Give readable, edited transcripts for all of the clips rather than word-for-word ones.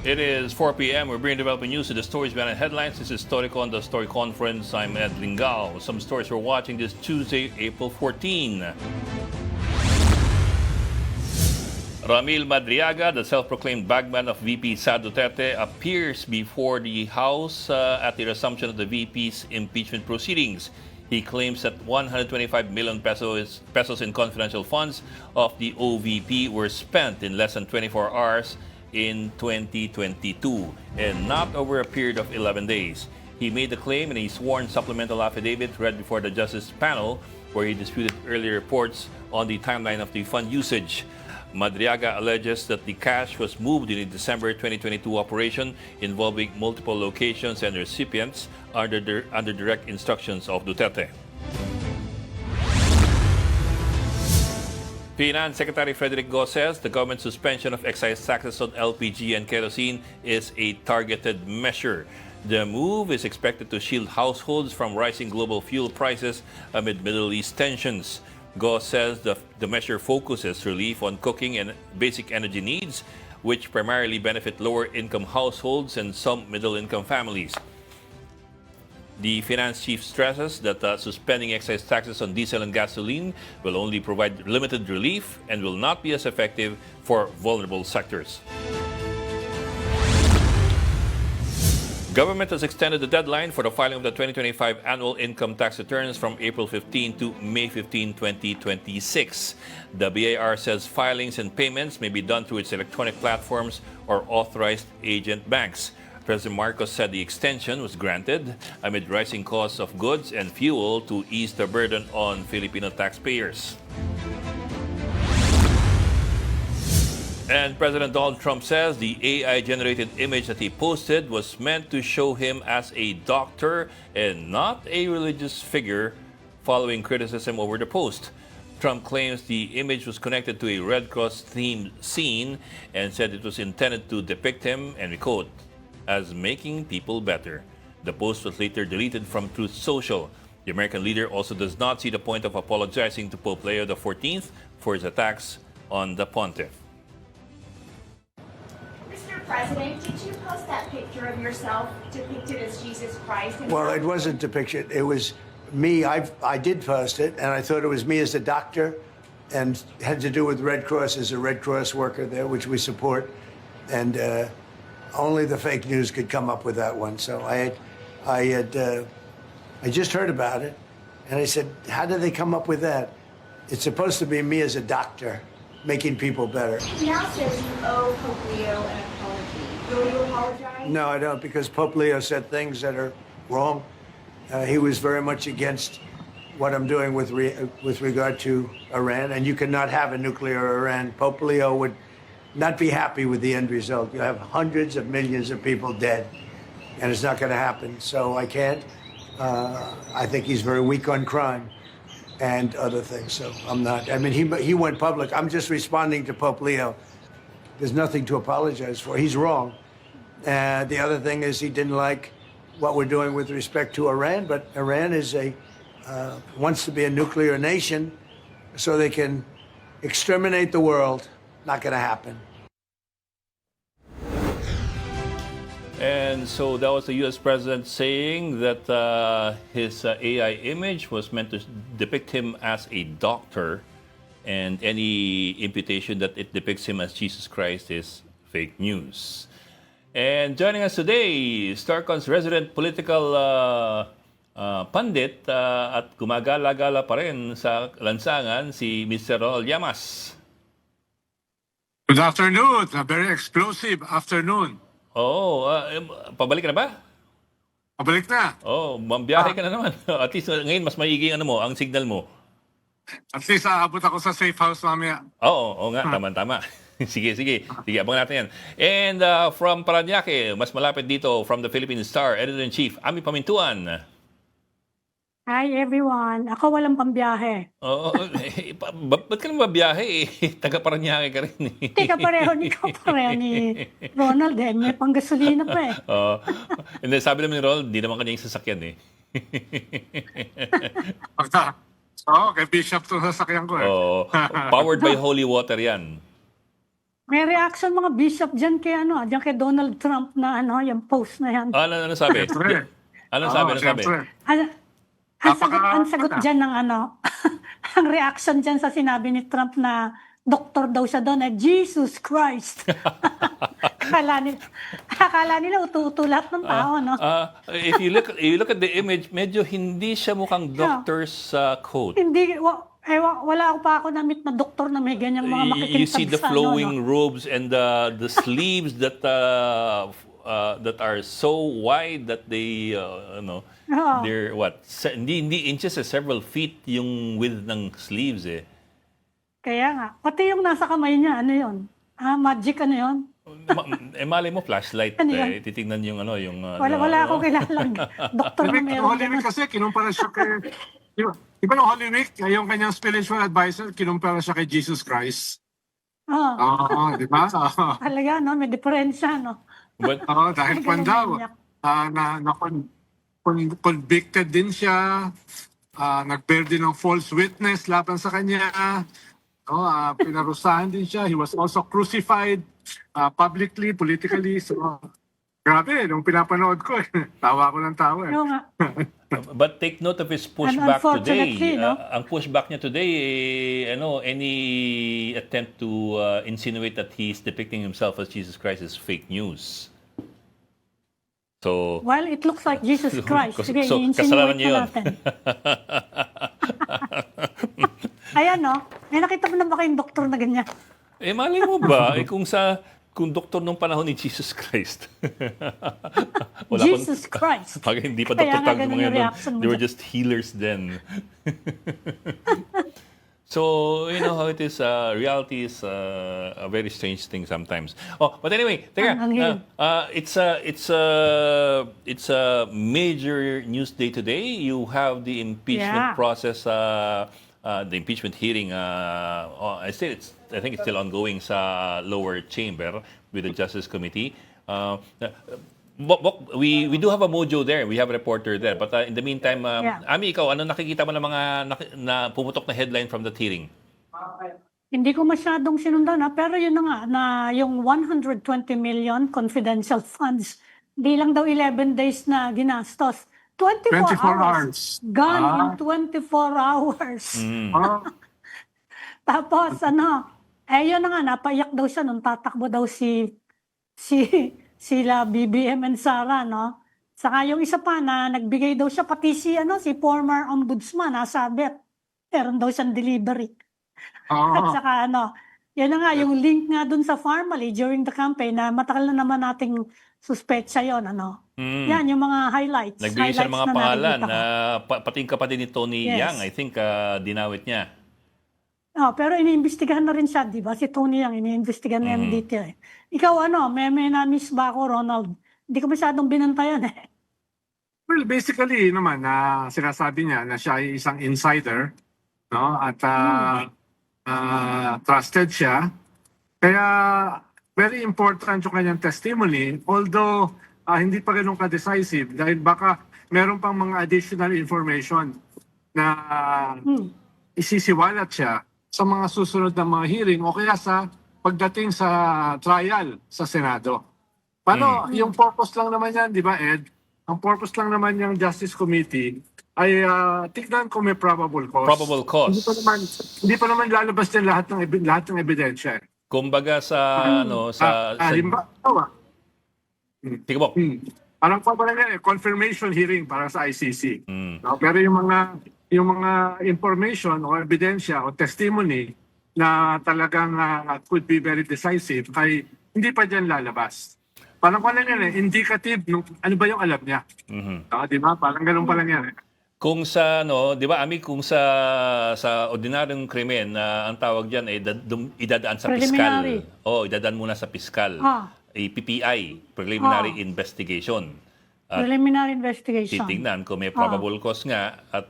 It is 4 p.m. We're bringing developing news to the stories behind headlines. This is Storyco on the Story Conference. I'm Ed Lingao. Some stories we're watching this Tuesday, April 14. Ramil Madriaga, the self-proclaimed bagman of VP Sara Duterte, appears before the House at the resumption of the VP's impeachment proceedings. He claims that 125 million pesos in confidential funds of the OVP were spent in less than 24 hours in 2022 and not over a period of 11 days. He made the claim in a sworn supplemental affidavit read before the Justice panel, where he disputed earlier reports on the timeline of the fund usage. Madriaga alleges that the cash was moved in a December 2022 operation involving multiple locations and recipients under direct instructions of Duterte. Finance Secretary Frederick Go says the government's suspension of excise taxes on LPG and kerosene is a targeted measure. The move is expected to shield households from rising global fuel prices amid Middle East tensions. Go says the measure focuses relief on cooking and basic energy needs, which primarily benefit lower-income households and some middle-income families. The finance chief stresses that suspending excise taxes on diesel and gasoline will only provide limited relief and will not be as effective for vulnerable sectors. Government has extended the deadline for the filing of the 2025 annual income tax returns from April 15 to May 15, 2026. The BIR says filings and payments may be done through its electronic platforms or authorized agent banks. President Marcos said the extension was granted amid rising costs of goods and fuel to ease the burden on Filipino taxpayers. And President Donald Trump says the AI-generated image that he posted was meant to show him as a doctor and not a religious figure, following criticism over the post. Trump claims the image was connected to a Red Cross-themed scene and said it was intended to depict him, and we quote, as making people better. The post was later deleted from Truth Social. The American leader also does not see the point of apologizing to Pope Leo XIV for his attacks on the pontiff. Mr. President, did you post that picture of yourself depicted as Jesus Christ? Well, it wasn't depicted. It was me. I did post it, and I thought it was me as a doctor, and had to do with Red Cross as a Red Cross worker there, which we support, and only the fake news could come up with that one. So I just heard about it, and I said, how did they come up with that? It's supposed to be me as a doctor, making people better. He now says you owe Pope Leo an apology. Will you apologize? No, I don't, because Pope Leo said things that are wrong. He was very much against what I'm doing with regard to Iran, and you cannot have a nuclear Iran. Pope Leo would not be happy with the end result. You have hundreds of millions of people dead, and it's not going to happen. So I can't. I think he's very weak on crime and other things. So I'm not. I mean, he went public. I'm just responding to Pope Leo. There's nothing to apologize for. He's wrong. The other thing is he didn't like what we're doing with respect to Iran, but Iran is wants to be a nuclear nation so they can exterminate the world. Not going to happen. And so that was the U.S. president saying that his AI image was meant to depict him as a doctor, and any imputation that it depicts him as Jesus Christ is fake news. And joining us today, Starcon's resident political pundit at gumagala-gala pa rin sa lansangan, si Mr. Ronald Llamas. Good afternoon. A very explosive afternoon. Oo, pabalik ka na ba? Pabalik na. Oo, mambiyahe ka na naman. At least ngayon mas maiging ang signal mo. At least aabot ako sa safe house mamaya. Oo nga, tama-tama. Sige, abangan natin yan. And from Parañaque, mas malapit dito, from the Philippine Star, Editor-in-Chief, Ami Pamintuan. Hi everyone. Ako walang pambiyahe. Oo, ba't ka naman mabiyahe eh? Taga Parañaque ka rin eh. Teka, pareho ni Ronald eh. May panggasolina pa eh. Oo. And then sabi naman ni Ronald, di naman kanya yung sasakyan eh. Oo, kay Bishop to sasakyan ko eh. Oo. Powered by holy water yan. May reaction mga bishop dyan kay, dyan kay Donald Trump na yung post na yan. Ano sabi? Siyempre. Ano sabi? Ano sabi? Siyempre. Ano, ang sagot Napaka- dyan ng ang reaction dyan sa sinabi ni Trump na doktor daw siya doon, Jesus Christ. akala nila utu-utu lahat ng tao, no? If you look at the image, medyo hindi siya mukhang doctor's coat. Hindi, wala pa ako na-meet na doktor na may ganyang mga makikintag You see the sa flowing robes and the sleeves that are so wide that they Oo. they're what hindi inches, several feet yung width ng sleeves eh. Kaya nga, pati yung nasa kamay niya, ano yun? Magic ano yun? Malay mo flashlight Ano yan? titingnan yung yung Wala akong kilalang doktor na Holy Week, meron Holy Week ganun. kasi kinumpara siya kay... Di ba nung Holy Week, yung kanyang spiritual advisor, kinumpara siya kay Jesus Christ. Oo, Oo, di ba? talaga, no? May diferensya, no? But Oo, dahil Ay, kwan ganun daw, maniac. convicted din siya, nag-bear din ng false witness laban sa kanya, pinarusahan din siya. He was also crucified publicly, politically. So, grabe, nung pinapanood ko, tawa ko ng tawa. Oo nga. But take note of his And pushback unfortunately, today. no? Ang pushback niya today, any attempt to insinuate that he's depicting himself as Jesus Christ is fake news. So, Well, it looks like Jesus Christ. Sige, So, kasalanan i-insinuate niyo na yun. natin. Ayan, no? May nakita mo na ba kayong doktor na ganyan? malay mo ba, kung doktor nung panahon ni Jesus Christ. Jesus Christ. Pag hindi pa Kaya doktor nga tawag ganun mga yung yun, reaction mo they were dyan. just healers then. So, you know how it is, reality is a very strange thing sometimes. Oh, but anyway, teka, Ang hilig. it's a major news day today. You have the impeachment Yeah. process, the impeachment hearing. I think it's still ongoing sa lower chamber with the Justice Committee. Bok, we do have a mojo there. We have a reporter there. But in the meantime, Yeah. Ami, ikaw, ano nakikita mo ng mga na pumutok na headline from that hearing? Hindi ko masyadong sinundan, pero yun na nga, na yung 120 million confidential funds, di lang daw 11 days na ginastos. 24 hours. Gone in 24 hours. Tapos yun na nga, napaiyak daw siya nung tatakbo daw sila BBM and Sara, no? Saka yung isa pa na nagbigay daw siya, pati si former ombudsman, nasabit. Meron daw siyang delivery. At saka yun na nga, yung link nga dun sa Farmally during the campaign na matagal na naman nating suspetsa yun, Yan, yung mga highlights. Nagbigay siya ng mga Highlights na pangalan. nakikita ko. Pati yung kapatid ni Tony Yes. Yang, I think, dinawit niya. Pero iniimbestigahan na rin siya, di ba? Si Tony Yang, iniimbestigahan na yan dito eh. Ikaw may na-miss ba ako, Ronald? Hindi ko masyadong binantayan eh. Well, basically naman na sinasabi niya na siya ay isang insider, no? At trusted siya. Kaya very important yung kanyang testimony, although hindi pa ganun ka-decisive dahil baka meron pang mga additional information na isisiwalat siya sa mga susunod na mga hearing o kaya sa pagdating sa trial sa Senado. Paano, yung purpose lang naman yan, di ba Ed? Ang purpose lang naman yung Justice Committee ay tignan kung may probable cause. Probable cause. Hindi pa naman lalabas din lahat ng ebidensya. Kumbaga sa, Halimbawa, Sige po. parang confirmation hearing para sa ICC. No? Pero yung mga information o ebidensya o testimony na talagang could be very decisive ay hindi pa dyan lalabas. Parang indicative nung ano ba yung alam niya. Di ba? Parang ganun pa lang yan. Kung sa, di ba, Ami, kung sa ordinaryong krimen, ang tawag dyan ay idadaan sa piskal. Preliminary. Idadaan muna sa piskal. PPI, Preliminary Investigation. At Preliminary investigation. titignan kung may probable cause nga at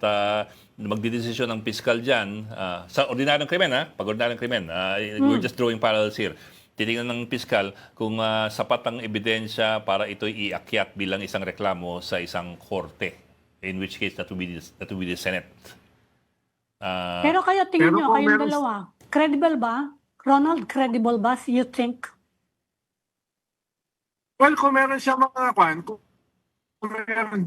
magdidesisyon ng piskal dyan sa ordinaryong krimen, pag ordinaryong krimen, we're just drawing parallels here. Titingnan ng piskal kung sapat ang ebidensya para ito'y iakyat bilang isang reklamo sa isang korte. In which case, that will be the Senate. Pero kayo, tingin Pero nyo, kung kayong meron- dalawa, credible ba? Ronald, credible ba you think? Well, kung meron siya mga kung meron,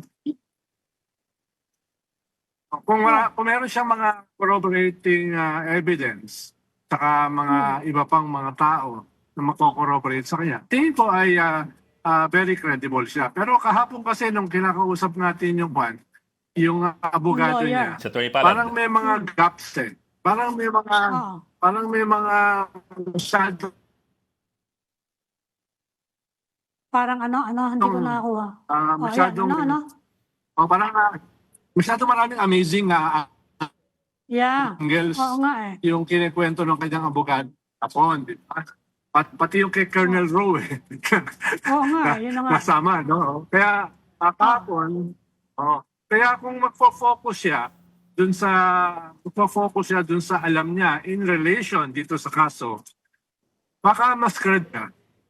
kung meron siya mga corroborating evidence, saka mga iba pang mga tao na mako-corroborate sa kanya, tingin ko ay very credible siya. Pero kahapon kasi nung kinakausap natin yung abogado Lawyer. niya, Sa Attorney Palad. parang may mga gaps eh. Parang may mga masyado Parang hindi ko nakakuha. masyadong parang masyado maraming amazing Yeah. angles Oo nga eh. yung kinikwento ng kanyang abogado kapon, di ba? Pati yung kay Colonel Rowe Oo nga, yun na nga. nasama, no? Kaya kahapon, kaya kung magfo-focus siya dun sa alam niya in relation dito sa kaso, baka mas cred ka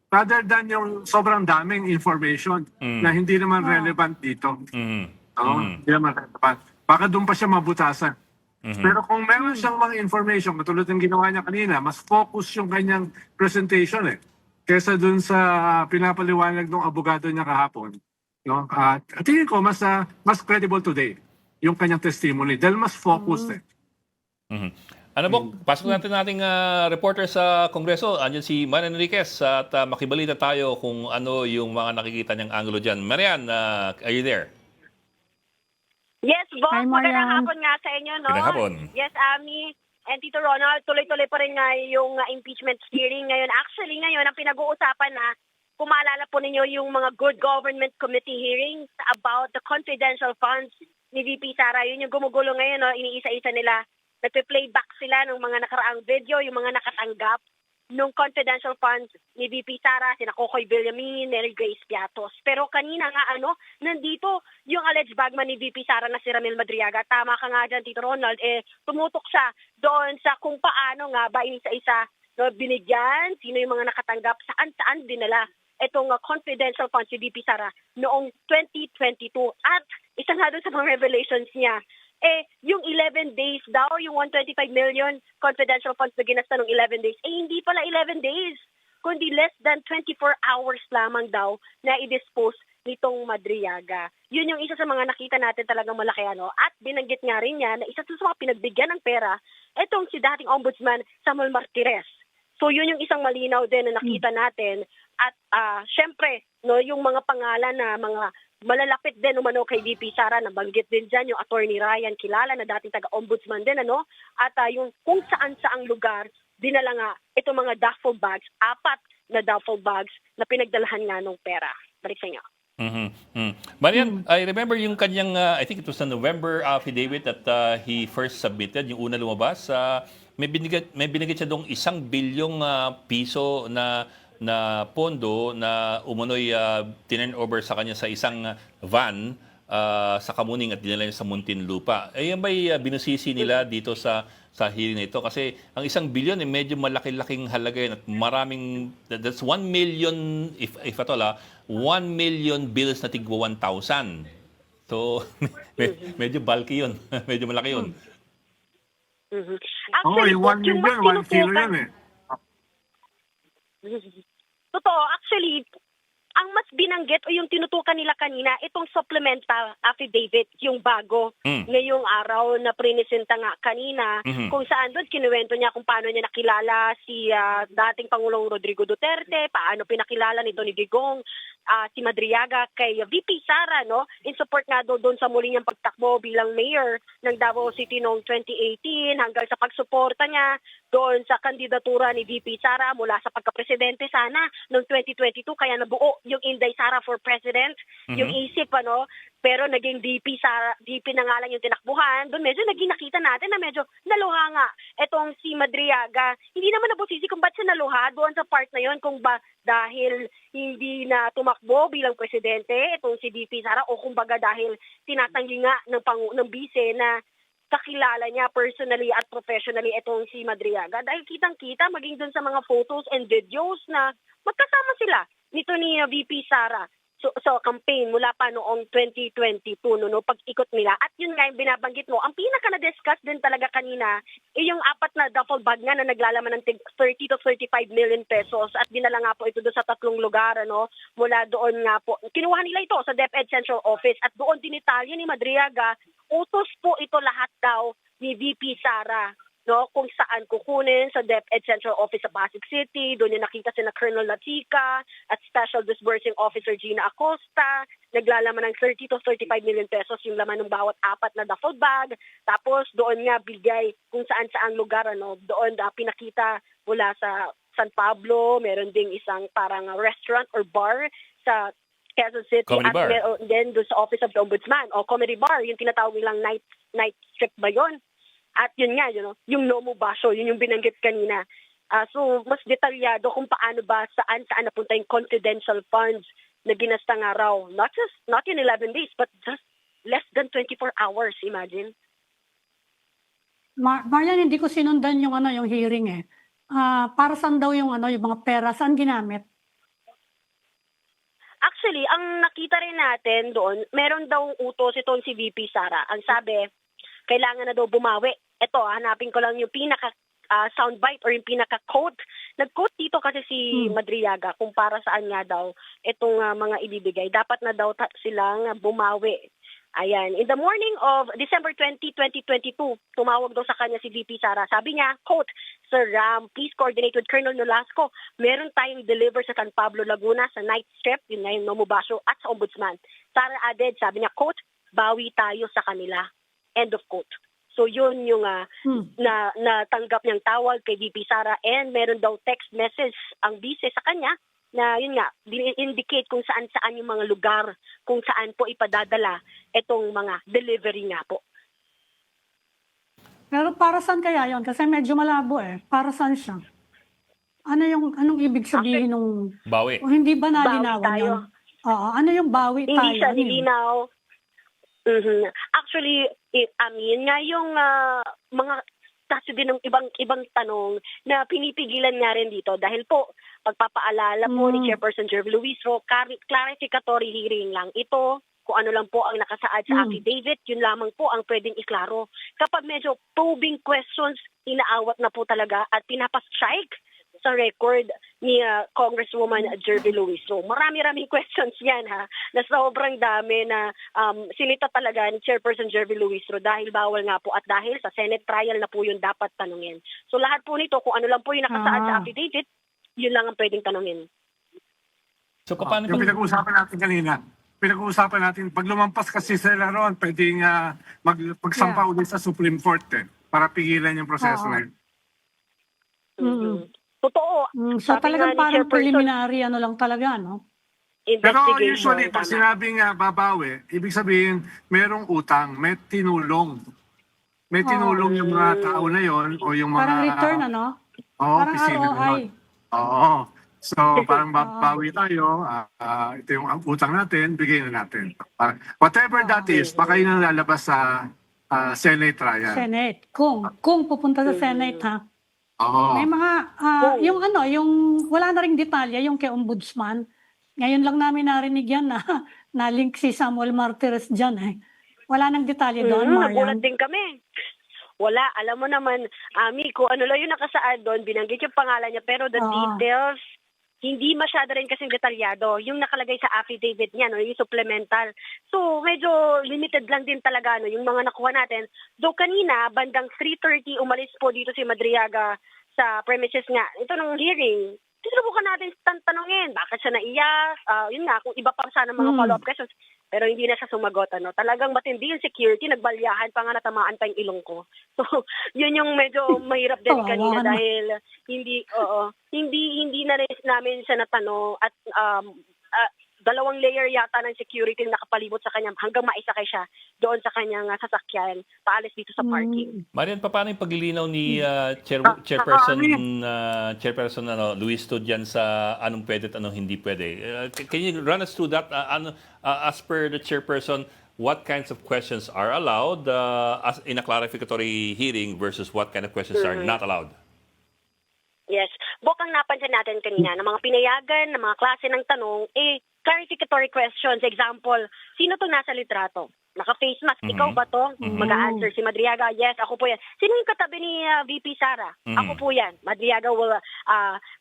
rather than yung sobrang daming information na hindi naman relevant dito. Hindi naman relevant. Baka doon pa siya mabutasan. Pero kung meron siyang mga information, katulad ng ginawa niya kanina, mas focus yung kanyang presentation kesa dun sa pinapaliwanag ng abogado niya kahapon. No? At tingin ko mas credible today yung kanyang testimony dahil mas focused Ano po, pasok natin nating reporter sa Kongreso. Andiyan si Marian Enriquez at makibalita tayo kung ano yung mga nakikita niyang angulo dyan. Marian, are you there? Yes, Boss. Hi, Magandang Marian. hapon nga sa inyo, no? Magandang hapon. Yes, Ami. And Tito Ronald, tuloy-tuloy pa rin nga yung impeachment hearing ngayon. Actually, ngayon, ang pinag-uusapan na, kung maalala po ninyo yung mga Good Government Committee hearings about the confidential funds ni VP Sara. Yun yung gumugulo ngayon, no? Iniisa-isa nila. Nagpe-playback sila ng mga nakaraang video, yung mga nakatanggap nung confidential funds ni VP Sara, sina Kokoy Villamin, Nery Grace Piatos. Pero kanina nga nandito yung alleged bagman ni VP Sara na si Ramil Madriaga. Tama ka nga dyan, Tito Ronald, tumutok siya doon sa kung paano nga ba isa-isa binigyan, sino yung mga nakatanggap, saan dinala itong confidential funds si VP Sara noong 2022. At isa nga doon sa mga revelations niya, yung 11 days daw, yung 125 million confidential funds na ginasta ng 11 days, hindi pala 11 days, kundi less than 24 hours lamang daw na i-dispose nitong Madriaga. Yun yung isa sa mga nakita natin talagang malaki, at binanggit nga rin niya na isa sa mga pinagbigyan ng pera, itong si dating Ombudsman Samuel Martires. So yun yung isang malinaw din na nakita natin. At syempre, yung mga pangalan na mga malalapit din umano kay VP Sara, nabanggit din dyan yung Attorney Ryan, kilala na dating taga-ombudsman din, at yung kung saan-saang lugar, dinala nga itong mga duffel bags, 4 na duffel bags na pinagdalahan nga ng pera. Balik sa inyo. Marian, I remember yung kanyang, I think it was the November affidavit that he first submitted, yung una lumabas. May binigay siya doong 1 bilyong piso na pondo na umunoy tinurn over sa kanya sa isang van sa Kamuning at dinala niya sa Muntinlupa. Yan ba'y binusisi nila dito sa hearing na ito? Kasi ang 1 bilyon medyo malaki-laking halaga yun at maraming, that's 1 million, if at all, 1 million bills na tigwa 1,000. So, medyo bulky yun. Medyo malaki yun. Actually, yung 1 million, 1 kilo yan Totoo, actually, ang mas binanggit o yung tinutukan nila kanina, itong supplemental affidavit, yung bago ngayong araw na prinisenta nga kanina, kung saan doon kinuwento niya kung paano niya nakilala si dating Pangulong Rodrigo Duterte, paano pinakilala ni Tony Digong, si Madriaga kay VP Sara, in support nga doon sa muli niyang pagtakbo bilang mayor ng Davao City noong 2018 hanggang sa pagsuporta niya doon sa kandidatura ni VP Sara mula sa pagkapresidente sana noong 2022, kaya nabuo yung Inday Sara for President, yung isip, pero naging VP na nga lang yung tinakbuhan. Doon medyo naging nakita natin na medyo naluha nga itong si Madriaga. Hindi naman nabusisi kung ba't siya naluha doon sa part na yon, kung ba dahil hindi na tumakbo bilang presidente itong si VP Sara o kumbaga dahil tinatanggi nga ng bise na kakilala niya personally at professionally itong si Madriaga. Dahil kitang-kita maging dun sa mga photos and videos na magkasama sila nito ni VP Sara so campaign mula pa noong 2022 no pag-ikot nila. At yun nga yung binabanggit mo, ang pinaka na-discuss din talaga kanina yung 4 na duffel bag nga na naglalaman ng 30 to 35 million pesos at dinala nga po ito doon sa 3 lugar mula doon nga po. Kinuha nila ito sa DepEd Central Office at doon dinitalya ni Madriaga, utos po ito lahat daw ni VP Sara. Kung saan kukunin sa DepEd Central Office sa Pasig City. Doon yung nakita si na Colonel Latica at Special Disbursing Officer Gina Acosta. Naglalaman ng 30 to 35 million pesos yung laman ng bawat 4 na duffel bag. Tapos doon nga bigay kung saan-saan lugar. Doon pinakita mula sa San Pablo. Meron ding isang parang restaurant or bar sa Quezon City. Comedy bar. Then doon sa Office of the Ombudsman o comedy bar. Yung tinatawag nilang night strip ba yun? At yun nga, yung Nomo Basho, yun yung binanggit kanina. So, mas detalyado kung paano ba, saan napunta yung confidential funds na ginasta nga raw. Not in 11 days, but just less than 24 hours, imagine. Marian, hindi ko sinundan yung yung hearing eh. Para saan daw yung yung mga pera, saan ginamit? Actually, ang nakita rin natin doon, meron daw utos itong si VP Sara. Ang sabi, kailangan na daw bumawi. Ito, hanapin ko lang yung pinaka soundbite or yung pinaka-quote. Nag-quote dito kasi si Madriaga kung para saan nga daw itong mga ibibigay. Dapat na daw silang bumawi. Ayan. In the morning of December 20, 2022, tumawag daw sa kanya si VP Sara. Sabi niya, quote, Sir Ram, please coordinate with Colonel Nolasco. Meron tayong deliver sa San Pablo, Laguna sa night strip, yun na yung Nomo Basho, at sa Ombudsman. Sara added, sabi niya, quote, bawi tayo sa kanila. End of quote. So yun yung natanggap niyang tawag kay VP Sara and meron daw text message ang bise sa kanya na yun nga, indicate kung saan-saan yung mga lugar kung saan po ipadadala itong mga delivery nga po. Pero para saan kaya yon? Kasi medyo malabo eh. Para saan siya? Anong ibig sabihin nung... Bawi. O hindi ba nalinawan Bawi tayo. yun? Oo, ano yung bawi tayo? Hindi siya Ano yun? nilinaw. Actually, nga yung mga kaso din ng ibang tanong na pinipigilan nga rin dito dahil po pagpapaalala po ni Chairperson Jervy Luistro, clarificatory hearing lang ito. Kung ano lang po ang nakasaad sa affidavit, yun lamang po ang pwedeng iklaro. Kapag medyo probing questions, inaawat na po talaga at pinapastrike sa record ni Congresswoman Jervy Luistro. Marami-raming questions yan na sobrang dami na sinita talaga ni Chairperson Jervy Luistro dahil bawal nga po at dahil sa Senate trial na po yun dapat tanungin. So lahat po nito, kung ano lang po yung nakasaad sa affidavit, yun lang ang pwedeng tanungin. So paano Yung pinag-uusapan natin kanina, pag lumampas kasi sila roon, pwedeng magsampa ulit sa Supreme Court para pigilan yung proseso na yun. Totoo. So Sabi talagang nga ni parang Chairperson, preliminary lang talaga, no? Pero investigation. usually, pag Tama. sinabing babawi, ibig sabihin, merong utang, may tinulong. May tinulong yung mga tao na yon o yung mga... Parang return, ano? Oo, Parang opisina ROI. naman. Oo. So, parang babawi tayo, ito yung utang natin, bigay na natin. Whatever that is, baka yun ang lalabas sa Senate trial. Senate. Kung pupunta sa Senate, ha? Oo. May mga, yung wala na ring detalye, yung kay Ombudsman. Ngayon lang namin narinig yan na link si Samuel Martires dyan, eh. Wala nang detalye doon, Nagulat Marian. din kami. Wala. Alam mo naman, Ami, kung ano lang yung nakasaad doon, binanggit yung pangalan niya, pero the details, hindi masyado rin kasing detalyado. Yung nakalagay sa affidavit niya, yung supplemental. So, medyo limited lang din talaga yung mga nakuha natin. Though kanina, bandang 3:30, umalis po dito si Madriaga sa premises nga. Ito ng hearing. Sinubukan natin tanongin, bakit siya naiyak? Yun nga, kung iba pa sana mga follow-up questions. Pero hindi na siya sumagot. Talagang matindi yung security, nagbalyahan pa nga natamaan pa yung ilong ko. So, yun yung medyo mahirap din kanina dahil hindi na rin namin siya natanong at dalawang layer yata ng security na nakapalibot sa kanya hanggang maisakay siya doon sa kanyang sasakyan, paalis dito sa parking. Marian, paano yung paglilinaw ni Chairperson Luis dyan sa anong pwede at anong hindi pwede? Can you run us through that? As per the Chairperson, what kinds of questions are allowed as in a clarificatory hearing versus what kind of questions are not allowed? Yes. Bukang napansin natin kanina ng mga pinayagan, ng mga klase ng tanong, clarificatory questions. Example, sino to nasa litrato? Naka-face mask. Ikaw ba to? Mag-a-answer si Madriaga, yes, ako po yan. Sino yung katabi ni VP Sara? Ako po yan. Madriaga will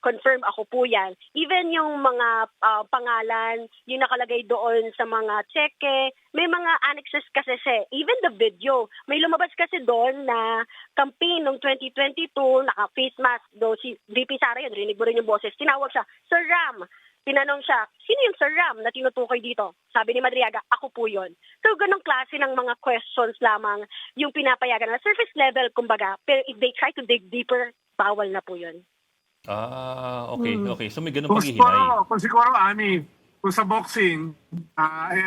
confirm, ako po yan. Even yung mga pangalan, yung nakalagay doon sa mga cheque, may mga annexes kasi siya. Even the video, may lumabas kasi doon na campaign noong 2022, naka-face mask do si VP Sara yun, rinig mo rin yung boses. Tinawag siya, Sir Ram. Tinanong siya, sino yung Sir Ram na tinutukoy dito? Sabi ni Madriaga, ako po yun. So, ganong klase ng mga questions lamang yung pinapayagan na surface level, kumbaga. Pero if they try to dig deeper, bawal na po yun. Okay. So may ganun Kung paghihinay. siguro, Ami, kung sa boxing,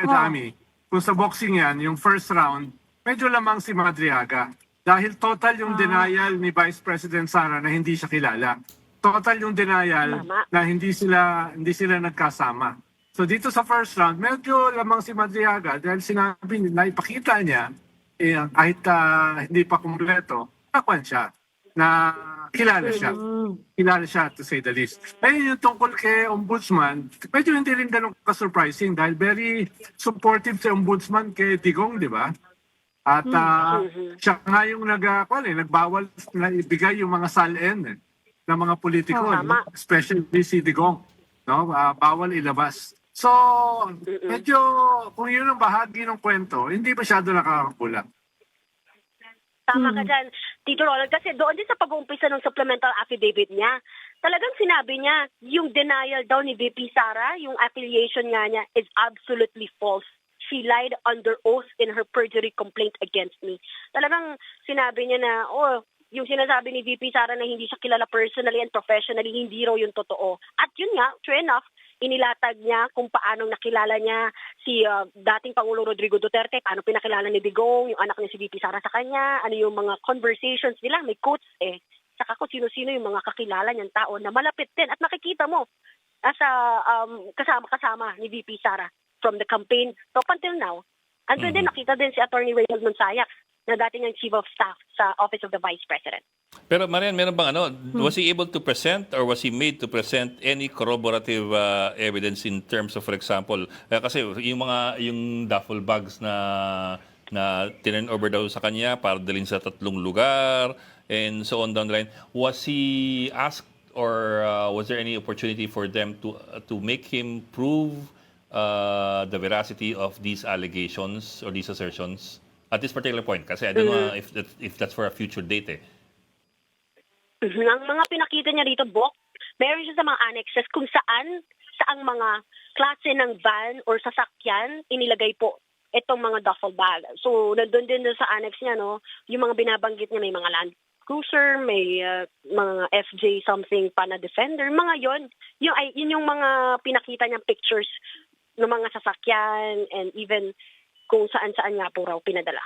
Ami, kung sa boxing yan, yung first round, medyo lamang si Madriaga. Dahil total yung denial ni Vice President Sara na hindi siya kilala. Total yung denial na hindi sila nagkasama. So dito sa first round, medyo lamang si Madriaga dahil sinabi na ipakita niya kahit hindi pa kumpleto, nakwan siya na kilala siya. Kilala siya to say the least. Ayun yung tungkol kay Ombudsman, medyo hindi rin ganun ka-surprising dahil very supportive si Ombudsman kay Digong, di ba? At siya nga yung nagbawal na ibigay yung mga SALN ng mga politiko, no? Especially si Digong, no? Bawal ilabas. So, medyo kung yun ang bahagi ng kwento, hindi masyado nakakakulang. Tama ka dyan, Tito Ronald, kasi doon din sa pag-uumpisa ng supplemental affidavit niya, talagang sinabi niya, yung denial daw ni VP Sara, yung affiliation nga niya is absolutely false. She lied under oath in her perjury complaint against me. Talagang sinabi niya na, yung sinasabi ni VP Sara na hindi siya kilala personally and professionally, hindi raw yung totoo. At yun nga, true enough, inilatag niya kung paano nakilala niya si dating Pangulong Rodrigo Duterte, paano pinakilala ni Digong, yung anak niya si VP Sara sa kanya, ano yung mga conversations nila, may quotes saka kung sino-sino yung mga kakilala niyang tao na malapit din. At makikita mo, kasama ni VP Sara from the campaign up until now. And then nakita din si Attorney Raymond Monsayak, na dating ang Chief of Staff sa Office of the Vice President. Pero Marian, meron bang was he able to present or was he made to present any corroborative evidence in terms of, for example, kasi yung duffel bags na turn over daw sa kanya para dalhin sa 3 lugar and so on down the line, was he asked or was there any opportunity for them to make him prove the veracity of these allegations or these assertions? At this particular point, kasi I don't know if that's for a future date. Ang mga pinakita niya rito, Bok, meron siya sa mga annexes kung saang mga klase ng van or sasakyan inilagay po itong mga duffel bag. So, nandun din sa annex niya, no, yung mga binabanggit niya, may mga Land Cruiser, may mga FJ something pa na Defender, mga yun yung mga pinakita niyang pictures ng mga sasakyan and even kung saan-saan nga po raw pinadala.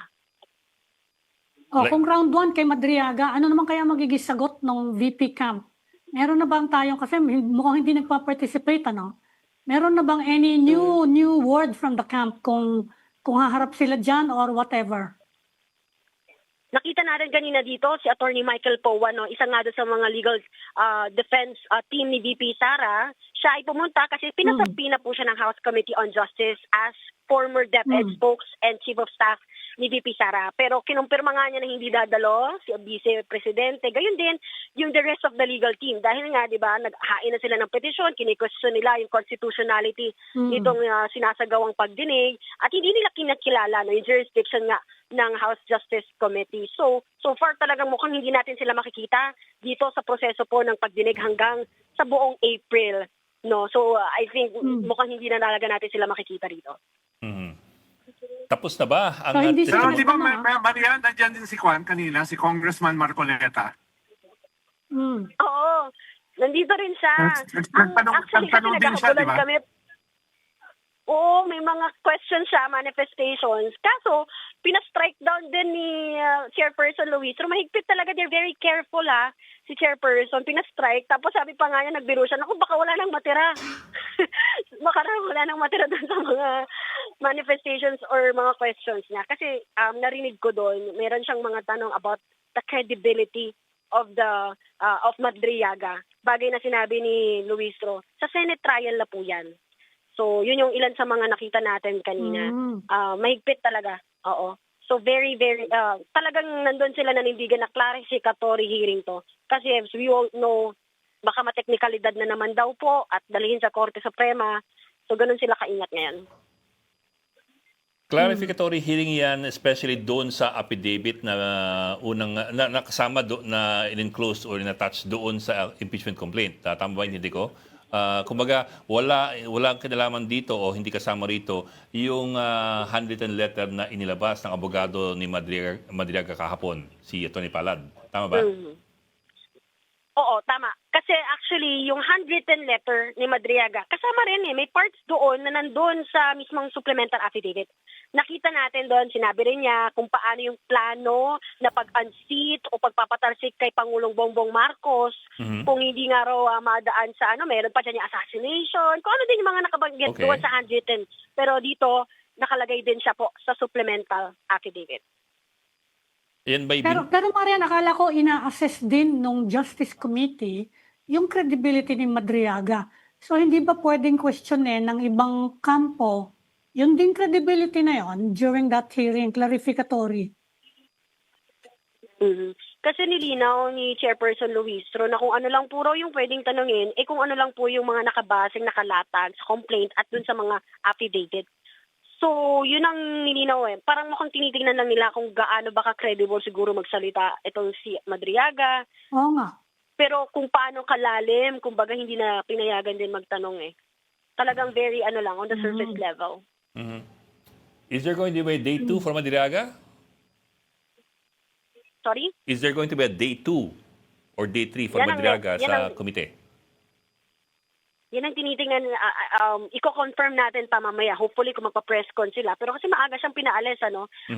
Kung round 1 kay Madriaga, ano naman kaya magiging sagot ng VP camp? Meron na bang tayong, kasi mukhang hindi nagpa-participate, ano? Meron na bang any new word from the camp kung haharap sila dyan or whatever? Nakita natin kanina dito si Attorney Michael Powa, no, isa nga doon sa mga legal defense team ni VP Sara. Siya ay pumunta kasi pinasabi na po siya ng House Committee on Justice as former DepEd spokes and Chief of Staff ni VP Sara. Pero kinumpirma nga niya na hindi dadalo si Vice Presidente. Gayon din yung the rest of the legal team. Dahil nga, di ba, naghain na sila ng petisyon, kini-question nila yung constitutionality nitong sinasagawang pagdinig. At hindi nila kinakilala yung jurisdiction nga ng House Justice Committee. So far talagang mukhang hindi natin sila makikita dito sa proseso po ng pagdinig hanggang sa buong April. No, so I think mukhang hindi na talaga natin sila makikita rito. Tapos na ba? Pero di ba, Marian, nandiyan din si Juan kanina, si Congressman Marcoleta. Oo, nandito rin siya. Actually, kasi Nagtanong din siya, di ba? kami. Oo, may mga questions siya, manifestations. Kaso, pina-strike down din ni Chairperson Luis. So, mahigpit talaga. They're very careful, si Chairperson. Pina-strike. Tapos sabi pa nga niya, nagbiro siya, naku, baka wala nang matira. Baka wala nang matira doon sa mga manifestations or mga questions niya. Kasi narinig ko doon, meron siyang mga tanong about the credibility of Madriaga. Bagay na sinabi ni Luis Ro, sa Senate trial na po yan. So, yun yung ilan sa mga nakita natin kanina. Mahigpit talaga. Oo. So, very, very, talagang nandun sila nanindigan na clarificatory hearing to. Kasi as we all know, baka mateknikalidad na naman daw po at dalhin sa Korte Suprema. So, ganun sila kaingat ngayon. Clarificatory hearing yan, especially doon sa affidavit na unang nakasama na in-enclose or in-attach doon sa impeachment complaint. Tama ba hindi ko? Kumbaga, walang kinalaman dito o hindi kasama rito yung handwritten letter na inilabas ng abogado ni Madriaga kahapon, si Tony Palad. Tama ba? Oo, tama. Kasi actually, yung handwritten letter ni Madriaga, kasama rin may parts doon na nandun sa mismong supplemental affidavit. Nakita natin doon, sinabi rin niya kung paano yung plano na pag-unseat o pagpapatarsik kay Pangulong Bongbong Marcos, kung hindi nga raw madaan sa meron pa dyan yung assassination, kung ano din yung mga nakabanggit doon sa handwritten. Pero dito, nakalagay din siya po sa supplemental affidavit. Yan ba Pero Marian, akala ko ina-assess din nung Justice Committee yung credibility ni Madriaga. So hindi ba pwedeng questionin ng ibang kampo yung din credibility na yon during that hearing, clarificatory? Kasi nilinaw ni Chairperson Luistro na kung ano lang po raw yung pwedeng tanungin, kung ano lang po yung mga nakabasing nakalatag sa complaint at dun sa mga affidavit. So, yun ang nilinaw Parang mukhang tinitingnan lang nila kung gaano baka credible siguro magsalita itong si Madriaga. Oo nga. Pero kung paano kalalim, kumbaga hindi na pinayagan din magtanong Talagang very lang, on the surface level. Is there going to be a day 2 for Madriaga? Sorry? Is there going to be a day 2 or day 3 for Yan ang- Madriaga yan sa ang- komite? Yan ang tinitingnan, i-confirm natin pa mamaya. Hopefully kung magpa-press con sila. Pero kasi maaga siyang pinaalis,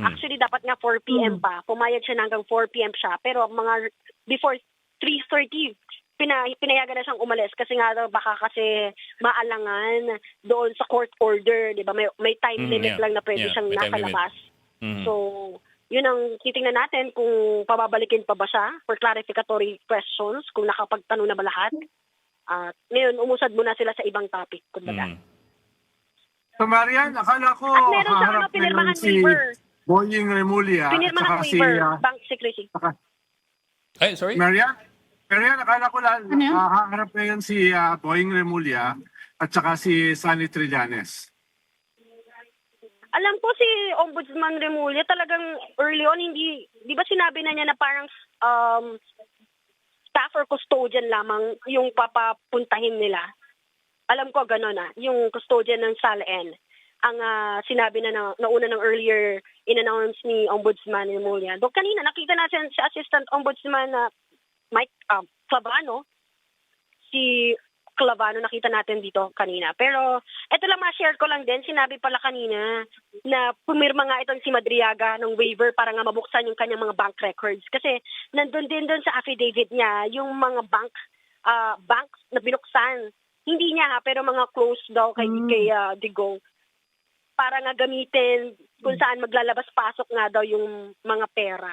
Actually, dapat nga 4 p.m. pa. Pumayag siya na hanggang 4 p.m. siya. Pero mga before 3:30, pinayagan na siyang umalis. Kasi nga daw, baka kasi maalangan doon sa court order. Di ba? May time limit lang na pwede siyang may time nakalabas. limit. So, yun ang titingnan natin kung pababalikin pa ba siya for clarificatory questions, kung nakapagtanong na ba lahat. Ngayon, umusad muna sila sa ibang topic, kumbaga. So Marian, akala ko At meron sa haharap pinirmahan ngayon si waiver. Boying Remulla at Pinirmahan saka si waiver, bank secrecy. Ay, sorry? Marian, akala ko lang Ano yan? haharap ngayon si Boying Remulla at saka si Sunny Trillanes. Alam ko si Ombudsman Remulla talagang early on, di ba sinabi na niya na parang staff or custodian lamang yung papapuntahin nila. Alam ko gano'n yung custodian ng SALN. Ang sinabi na nauna ng earlier in-announce ni Ombudsman Remulla. Doon kanina nakita natin si Assistant Ombudsman Mike Clavano. Si Clavano nakita natin dito kanina. Pero ito lang ma-share ko lang din. Sinabi pala kanina na pumirma nga itong si Madriaga ng waiver para nga mabuksan yung kanyang mga bank records. Kasi nandun din doon sa affidavit niya yung mga banks na binuksan. Hindi niya pero mga close daw kay Digong. Para nga gamitin kung saan maglalabas-pasok nga daw yung mga pera.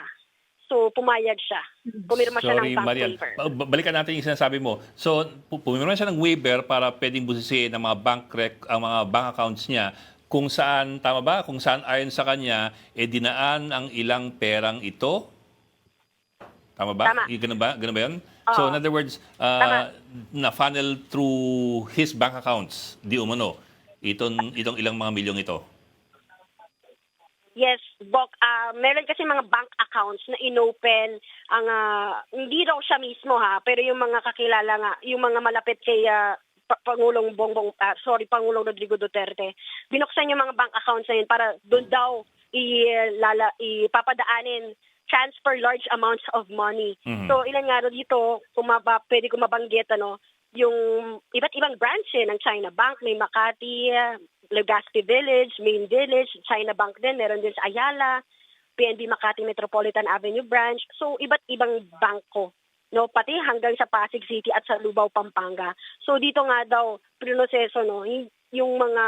So, pumayag siya. Pumirma siya ng bank Marian. waiver. Balikan natin yung sinasabi mo. So, pumirma siya ng waiver para pwedeng busisiin ng mga ang mga bank accounts niya kung saan, tama ba? Kung saan ayon sa kanya, dinaan ang ilang perang ito? Tama ba? Tama. Ganun ba? Ganun ba yun? So, in other words, na-funnel through his bank accounts, di umano, itong ilang mga milyong ito. Yes, Bok. Meron kasi mga bank accounts na inopen ang hindi raw siya mismo pero yung mga kakilala nga, yung mga malapit kay Pangulong Pangulong Rodrigo Duterte. Binuksan yung mga bank accounts na yun para doon daw ipapadaanin transfer large amounts of money. So ilan nga dito pwede ko mabanggit yung iba't ibang branch ng China Bank, may Makati, Legazpi Village, Main Village, China Bank din, meron din sa Ayala, PNB Makati Metropolitan Avenue Branch. So iba't ibang bangko, pati hanggang sa Pasig City at sa Lubao, Pampanga. So dito nga daw prinoseso yung mga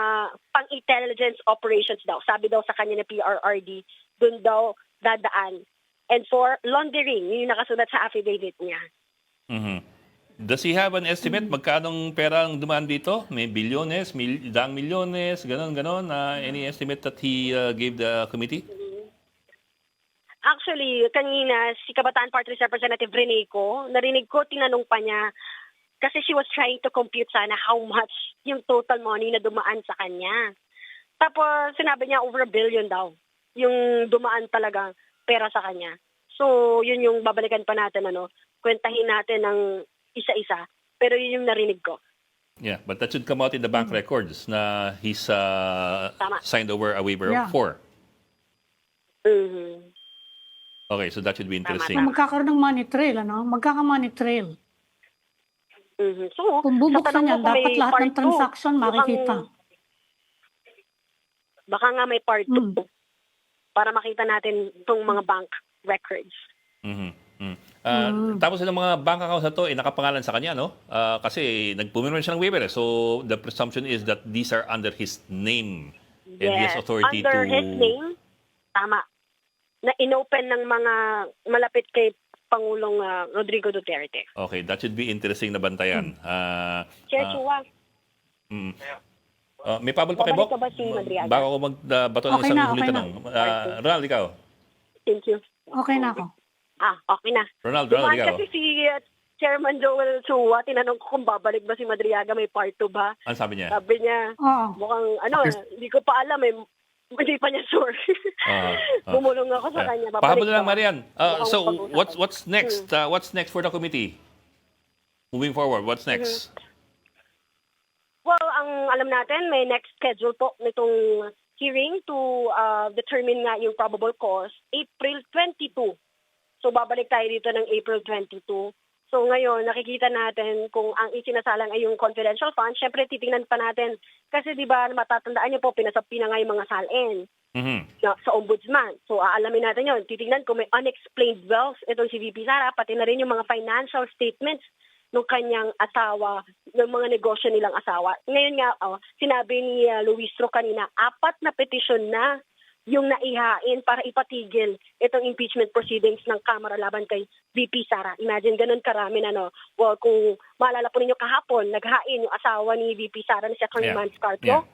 pang-intelligence operations daw. Sabi daw sa kanya na PRRD, doon daw dadaan. And for laundering, yung nakasulat sa affidavit niya. Does he have an estimate? Magkanong pera ang dumaan dito? May bilyones, daang milyones, ganon. Any estimate that he gave the committee? Actually, kanina, si Kabataan Party List Representative Reneco, narinig ko, tinanong pa niya, kasi she was trying to compute sana how much yung total money na dumaan sa kanya. Tapos, sinabi niya over $1 billion daw yung dumaan talaga pera sa kanya. So, yun yung babalikan pa natin, kwentahin natin ng isa-isa. Pero yun yung narinig ko. Yeah, but that should come out in the bank records na he's Tama. signed over a waiver Yeah. for. Mhm. Okay, so that should be interesting. Kung magkakaroon ng money trail, magkaka-money trail. Mhm. So, Kung sa bubuksan tanong yan, mo kung may dapat lahat part ng two, transaction makikita. Baka nga may part 2 para makita natin itong mga bank records. Mhm. Tapos yung mga bank accounts na to, nakapangalan sa kanya, no? Kasi nagpumirma siya ng waiver. So, the presumption is that these are under his name. And he has authority under to... his name, tama, na inopen ng mga malapit kay Pangulong Rodrigo Duterte. Okay, that should be interesting na bantayan. Chair Chua, May pabol pa kay babalik Bok? ka ba si Madriaga? Bago ako magbato ng Okay isang na, huling okay na. tanong. Ronald, ikaw. Thank you. Okay na ako. Okay na. Ronald, Dumaan ikaw. kasi si Chairman Joel Chua, tinanong ko kung babalik ba si Madriaga, may part 2 ba? Ano sabi niya? Sabi niya, Oo. mukhang hindi ko pa alam hindi pa niya sure. Bumulong ako sa kanya. babalik Pahabol na lang, ba? Marian. Mukhang So, pag-usapan. what's next? What's next for the committee? Moving forward, what's next? Well, ang alam natin, may next schedule po nitong hearing to determine nga yung probable cause, April 22. So, babalik tayo dito ng April 22. So, ngayon, nakikita natin kung ang isinasalang ay yung confidential fund. Siyempre, titingnan pa natin. Kasi, di ba, matatandaan niyo po, pinasapi na nga yung mga SALN sa ombudsman. So, aalamin natin yun. Titingnan kung may unexplained wealth itong si VP Sara, pati na rin yung mga financial statements ng kanyang asawa, ng mga negosyo nilang asawa. Ngayon nga, sinabi ni Luis Ro kanina, 4 na petisyon na yung naihain para ipatigil itong impeachment proceedings ng Kamara laban kay VP Sara. Imagine, ganun karami na, Well, kung maalala po ninyo kahapon, naghain yung asawa ni VP Sara na si Atty. Man Scarpio.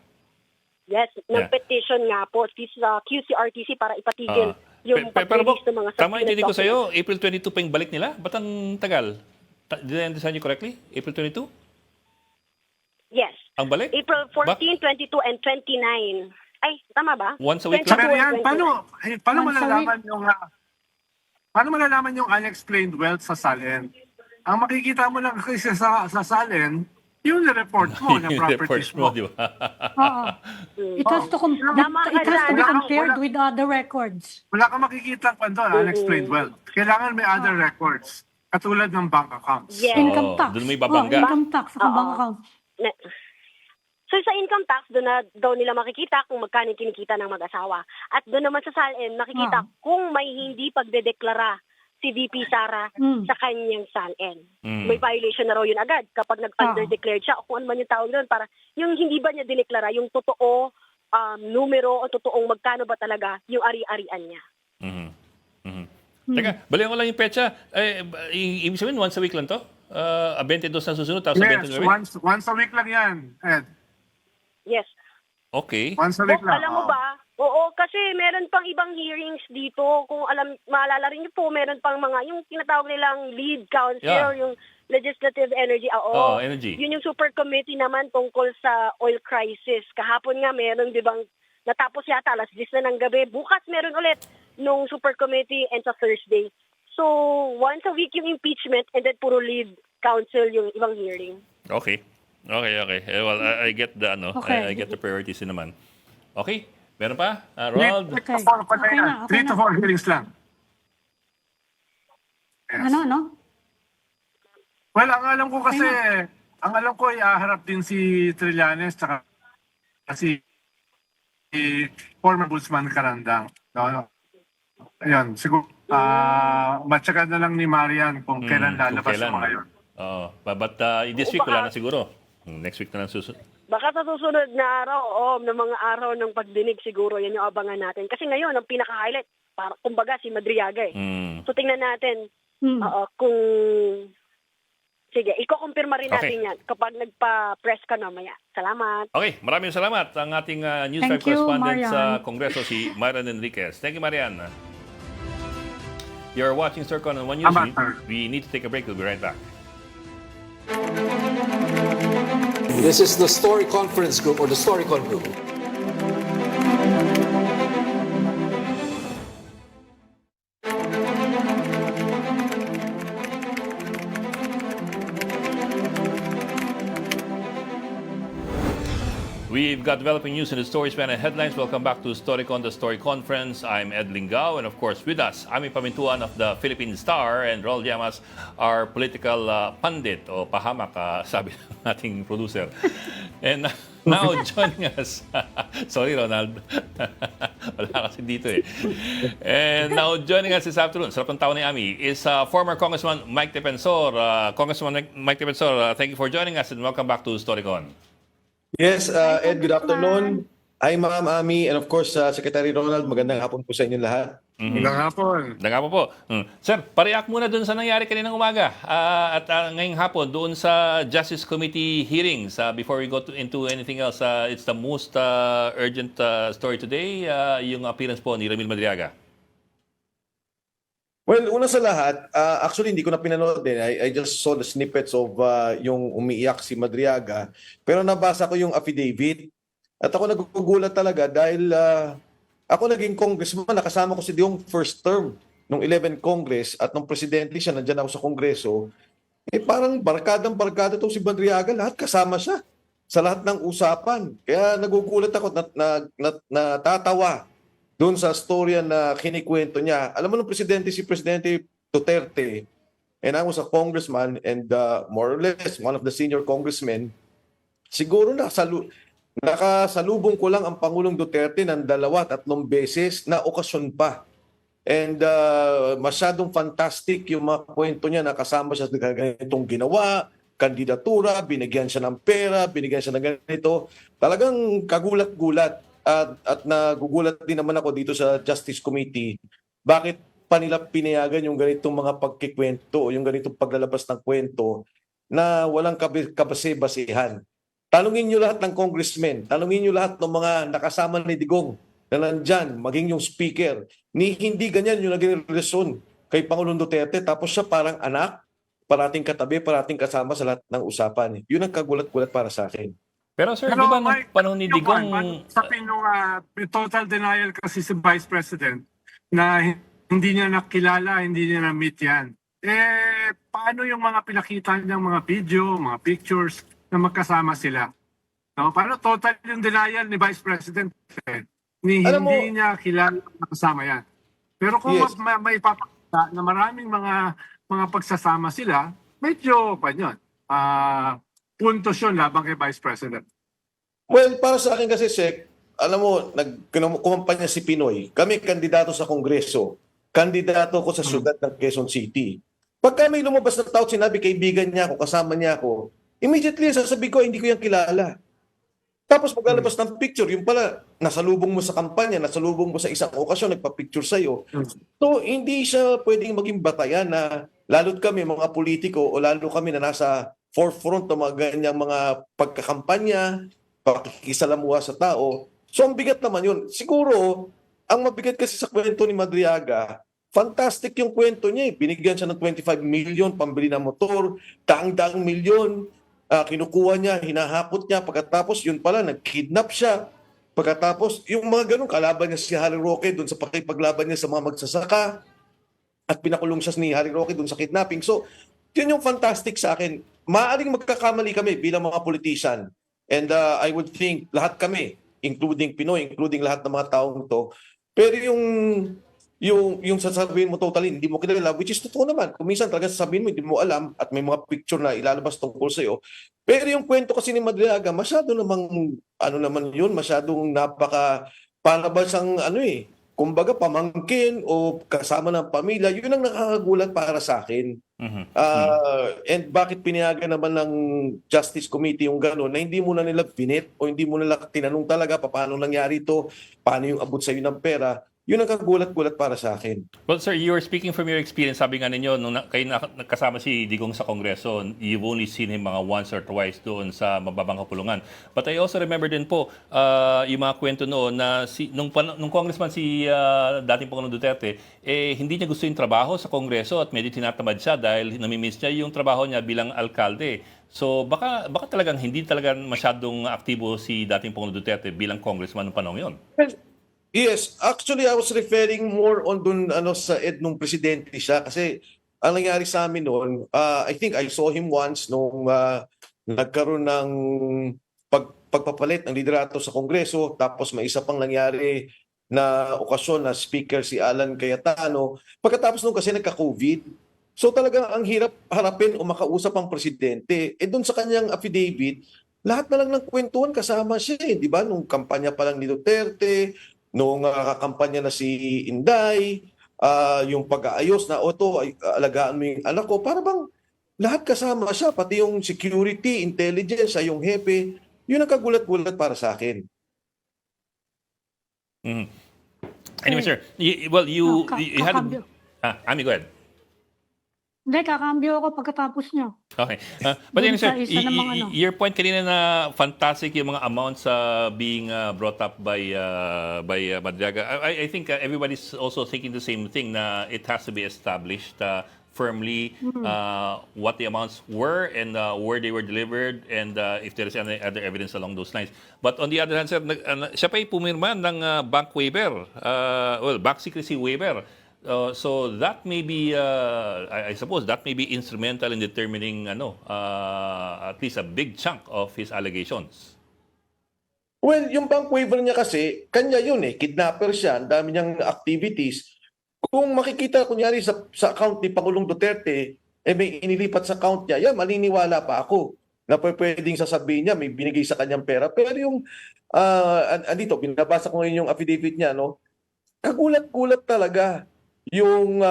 Yes, nag-petition nga po sa QCRTC para ipatigil yung Pero Bok, pag-release ng mga tama subpoena hindi ko documents. sa'yo, April 22 pa yung balik nila? Ba't ang tagal? Did I understand you correctly? April 22? Yes. Ang balik? April 14, 22, and 29. Ay, tama ba? Once a week 22 lang? Pero yan, and 29. paano Once a malalaman yung unexplained wealth sa SALN? Ang makikita mo lang kasi sa SALN, yung report mo na Yung properties reports mo, mo. di ba? Oo. It has to be compared with other records. Wala kang makikita unexplained wealth. Kailangan may other records. Katulad ng bank accounts. Yes. Income tax. Doon may babangga. Income tax sa bank account. So sa income tax, doon na daw nila makikita kung magkano kinikita ng mag-asawa. At doon naman sa SALN, makikita kung may hindi pagdedeklara si VP Sara sa kanyang SALN. May violation na raw yun agad kapag nag-underdeclared siya o kung ano man yung tawag doon para yung hindi ba niya dineklara, yung totoo numero o totoong magkano ba talaga yung ari-arian niya. Teka, balikan ko lang yung petsa. Ibig sabihin, once a week lang to? 22 na susunod, tapos Yes, 29? once a week lang yan, Ed. Yes. Okay. Once a week Bok, lang. alam mo ba? Oo, kasi meron pang ibang hearings dito. Kung maalala rin niyo po, meron pang mga, yung tinatawag nilang lead council, Yeah. yung legislative energy. Oo, energy. Yun yung super committee naman tungkol sa oil crisis. Kahapon nga meron, di bang, natapos yata alas 10 na ng gabi. Bukas meron ulit nung super committee and sa Thursday. So, once a week yung impeachment and then puro lead council yung ibang hearing. Okay. Well, I get the Okay. I get the priorities din naman. Okay. Meron pa? Ronald? Okay. Okay na. Okay 3 to na. 4 hearings lang. Yes. Ano? Well, ang alam ko kasi, ang alam ko ay harap din si Trillanes tsaka si former Ombudsman Carandang. No. Ayun, siguro matyagan na lang ni Marian kung kailan lalabas yung mga yun. But this week wala na siguro. Next week na lang susunod. Baka sa susunod na araw, ng mga araw ng pagdinig siguro, yan yung abangan natin. Kasi ngayon, ang pinaka-highlight, kumbaga si Madriaga eh. So tingnan natin kung Sige, iko-confirm rin Okay. natin yan kapag nagpa-press ka mamaya. Salamat. Okay, maraming salamat ang ating News 5 Thank you, correspondent sa Marian. Kongreso, si Marian Enriquez. Thank you, Marian. You're watching Circon on One News. Tama, sir. We need to take a break. We'll be right back. This is the Story Conference Group or the Storycon Group. We've got developing news in the story span and headlines. Welcome back to Storycon, the Story Conference. I'm Ed Lingao, and of course with us, Ami Pamintuan of the Philippine Star and Rol Llamas, our political pundit o pahamak, sabi ng ating producer. And now joining us, sorry Ronald, wala kasi dito eh. And now joining us this afternoon, sarap ng tao ni Ami, is former Congressman Mike Defensor. Congressman Mike Defensor, thank you for joining us and welcome back to Storycon. Yes, Ed, good afternoon. Hi, Ma'am Ami, and of course, Secretary Ronald, magandang hapon po sa inyo lahat. Magandang hapon. Nga po. Sir, pareact muna doon sa nangyari kaninang umaga at ngayong hapon doon sa Justice Committee hearings. Before we go into anything else, it's the most urgent story today, yung appearance po ni Ramil Madriaga. Well, una sa lahat, actually hindi ko na pinanood din. I just saw the snippets of yung umiiyak si Madriaga. Pero nabasa ko yung affidavit at ako nagugulat talaga dahil ako naging congressman, nakasama ko si Diong first term nung 11 Congress at nung presidente siya, nandyan ako sa Kongreso. Parang barkada to si Madriaga, lahat kasama siya sa lahat ng usapan. Kaya nagugulat ako, natatawa doon sa storya na kinikwento niya. Alam mo nung presidente, si Presidente Duterte, and I was a congressman and more or less one of the senior congressmen, siguro nakasalubong ko lang ang Pangulong Duterte ng 2-3 beses na okasyon pa. And masyadong fantastic yung mga kwento niya na kasama siya sa ganitong ginawa, kandidatura, binigyan siya ng pera, binigyan siya ng ganito. Talagang kagulat-gulat. At nagugulat din naman ako dito sa Justice Committee, bakit pa nila pinayagan yung ganitong mga pagkikwento o yung ganitong paglalabas ng kwento na walang kabase-basehan. Tanungin nyo lahat ng congressmen, tanungin nyo lahat ng mga nakasama ni Digong na nandyan, maging yung speaker, hindi ganyan yung naging relasyon kay Pangulong Duterte, tapos siya parang anak, parating katabi, parating kasama sa lahat ng usapan. Yun ang kagulat-gulat para sa akin. Pero sir, di ba nung Mike, panahon ni Digong... Sa total denial kasi si Vice President na hindi niya nakilala, hindi niya na-meet yan. Paano yung mga pinakita niyang mga video, mga pictures na magkasama sila? No, paano total yung denial ni Vice President? Hindi niya kilala nakasama yan. Pero kung Yes. may papakita na maraming mga pagsasama sila, medyo pa yun. Puntos yun labang kay Vice President. Well, para sa akin kasi, Sek, alam mo, kumampanya si Pinoy. Kami kandidato sa Kongreso. Kandidato ko sa syudad ng Quezon City. Pagka may lumabas na tao, sinabi kaibigan niya ako, kasama niya ako, immediately sasabihin ko, hindi ko yan kilala. Tapos paglalabas ng picture, yung pala, nasalubong mo sa kampanya, nasalubong mo sa isang okasyon, nagpa-picture sa'yo. So, hindi siya pwedeng maging batayan na lalo't kami, mga politiko, o lalo kami na nasa forefront ng mga ganyang mga pagkakampanya, pakikisalamuha sa tao. So, ang bigat naman yun. Siguro, ang mabigat kasi sa kwento ni Madriaga, fantastic yung kwento niya. Binigyan siya ng 25 million, pambili ng motor, daang-daang milyon, kinukuha niya, hinahapot niya, pagkatapos yun pala, nag-kidnap siya. Pagkatapos, yung mga ganun, kalaban niya si Harry Roque doon sa pakipaglaban niya sa mga magsasaka, at pinakulong siya ni Harry Roque doon sa kidnapping. So, yun yung fantastic sa akin. Maaaring magkakamali kami bilang mga politician. And I would think lahat kami, including Pinoy, including lahat ng mga taong to. Pero yung sasabihin mo totally, hindi mo kilala, which is totoo naman. Kung minsan talaga sasabihin mo, hindi mo alam at may mga picture na ilalabas tungkol sa'yo. Pero yung kwento kasi ni Madriaga, masyado namang, masyadong palabas ang kumbaga pamangkin o kasama ng pamilya, yun ang nakakagulat para sa akin. And bakit pinayagan naman ng Justice Committee yung gano'n na hindi mo na nila pinet o hindi mo nila tinanong talaga paano nangyari ito, paano yung abot sa'yo ng pera. Yun ang kagulat-gulat para sa akin. Well, sir, you're speaking from your experience. Sabi nga ninyo, nung kayo nakasama si Digong sa Kongreso, you've only seen him mga once or twice doon sa mababang kapulungan. But I also remember din po yung mga kwento noon na nung congressman si dating Pangulong Duterte, hindi niya gusto yung trabaho sa Kongreso at medyo tinatamad siya dahil namimiss niya yung trabaho niya bilang alkalde. So baka talagang hindi talaga masyadong aktibo si dating Pangulong Duterte bilang congressman noong panahon yon. Yes, actually I was referring more on dun sa nung presidente siya kasi ang nangyari sa amin noon, I think I saw him once nung nagkaroon ng pagpapalit ng liderato sa Kongreso, tapos may isa pang nangyari na okasyon na speaker si Alan Cayetano. Pagkatapos nung kasi nagka-COVID, so talagang ang hirap harapin o makausap ang presidente. Doon sa kanyang affidavit, lahat na lang ng kwentuhan kasama siya, di ba? Nung kampanya pa lang ni Duterte, nung kampanya na si Inday, yung pag-aayos na alagaan mo yung anak ko, para bang lahat kasama siya, pati yung security, intelligence, yung hepe, yun ang kagulat-gulat para sa akin. Mm-hmm. Anyway, sir, you had... Ami, go ahead. Hindi, kakambyo ako pagkatapos niyo. Okay. But anyway, sir, your point kanina na fantastic yung mga amounts being brought up by Madriaga. I think everybody's also thinking the same thing na it has to be established firmly what the amounts were and where they were delivered and if there is any other evidence along those lines. But on the other hand, sir, siya pa'y pumirma ng bank waiver, bank secrecy waiver. So that may be, I suppose, that may be instrumental in determining, at least a big chunk of his allegations. Well, yung bank waiver niya kasi, kanya yun kidnapper siya, ang dami niyang activities. Kung makikita, kunyari sa account ni Pangulong Duterte, may inilipat sa account niya, maniniwala pa ako na pwedeng sasabihin niya, may binigay sa kanyang pera. Pero yung, andito, binabasa ko ngayon yung affidavit niya, kagulat-gulat talaga. Yung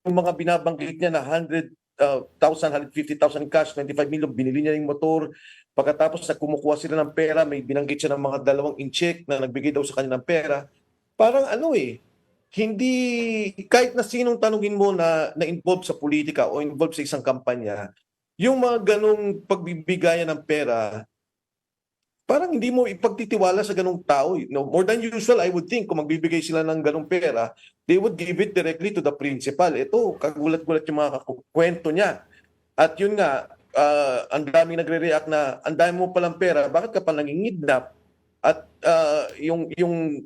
mga binabanggit niya na 100,000, 150,000 cash, 25 million, binili niya yung motor. Pagkatapos na kumukuha sila ng pera, may binanggit siya ng mga 2 incheck na nagbigay daw sa kanya ng pera. Parang hindi, kahit na sinong tanungin mo na involved sa politika o involved sa isang kampanya, yung mga ganong pagbibigayan ng pera, parang hindi mo ipagtitiwala sa ganong tao. More than usual, I would think, kung magbibigay sila ng ganong pera, they would give it directly to the principal. Ito, kagulat-gulat yung mga kwento niya. At yun nga, ang daming nagre-react na, ang dami mo palang pera, bakit ka pa nangingidnap? At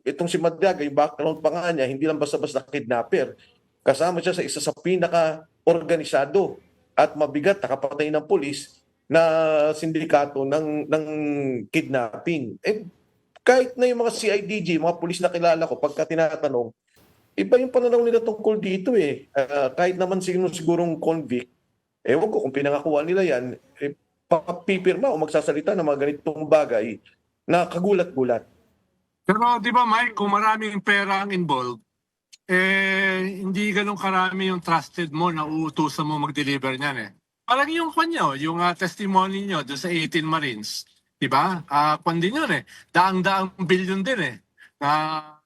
itong si Madriaga, yung background pa nga niya, hindi lang basta-basta kidnapper. Kasama siya sa isa sa pinaka-organisado at mabigat na kapatay ng pulis na sindikato ng kidnapping. Kahit na yung mga CIDG, mga pulis na kilala ko, pagka tinatanong, iba yung pananaw nila tungkol dito kahit naman sigurong convict, ewan ko kung pinangakuha nila yan, papipirma o magsasalita ng mga ganitong bagay na kagulat-gulat. Pero di ba Mike, kung maraming pera ang involved, hindi ganun karami yung trusted mo na uutusan mo mag-deliver niyan Parang yung kanyo, yung testimony nyo doon sa 18 Marines, di ba? Kwan din yun daang-daang billion din na